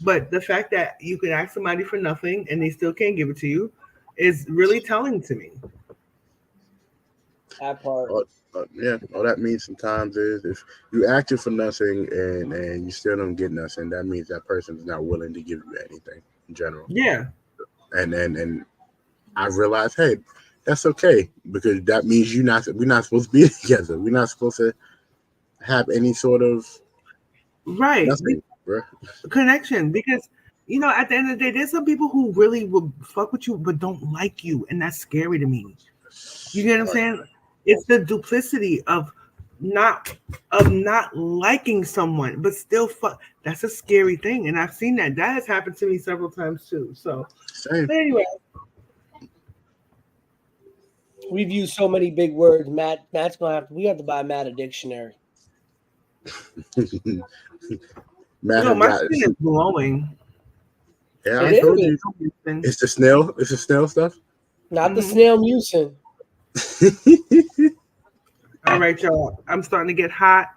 But the fact that you could ask somebody for nothing and they still can't give it to you is really telling to me. That part. Yeah, all that means sometimes is if you ask for nothing and you still don't get nothing, that means that person is not willing to give you anything in general. Yeah. And I realized, hey, that's okay, because that means we're not supposed to be together. We're not supposed to have any sort of nothing, bro. Connection, because you know, at the end of the day, there's some people who really will fuck with you but don't like you, and that's scary to me. You get what I'm saying? It's the duplicity of not liking someone but still fuck. That's a scary thing, and I've seen that. That has happened to me several times too. So, but anyway, we've used so many big words. Matt's gonna we have to buy Matt a dictionary. Matt, my skin is glowing. Yeah, I told you. It's the snail. It's the snail stuff. Not the snail mucin. All right, y'all. I'm starting to get hot.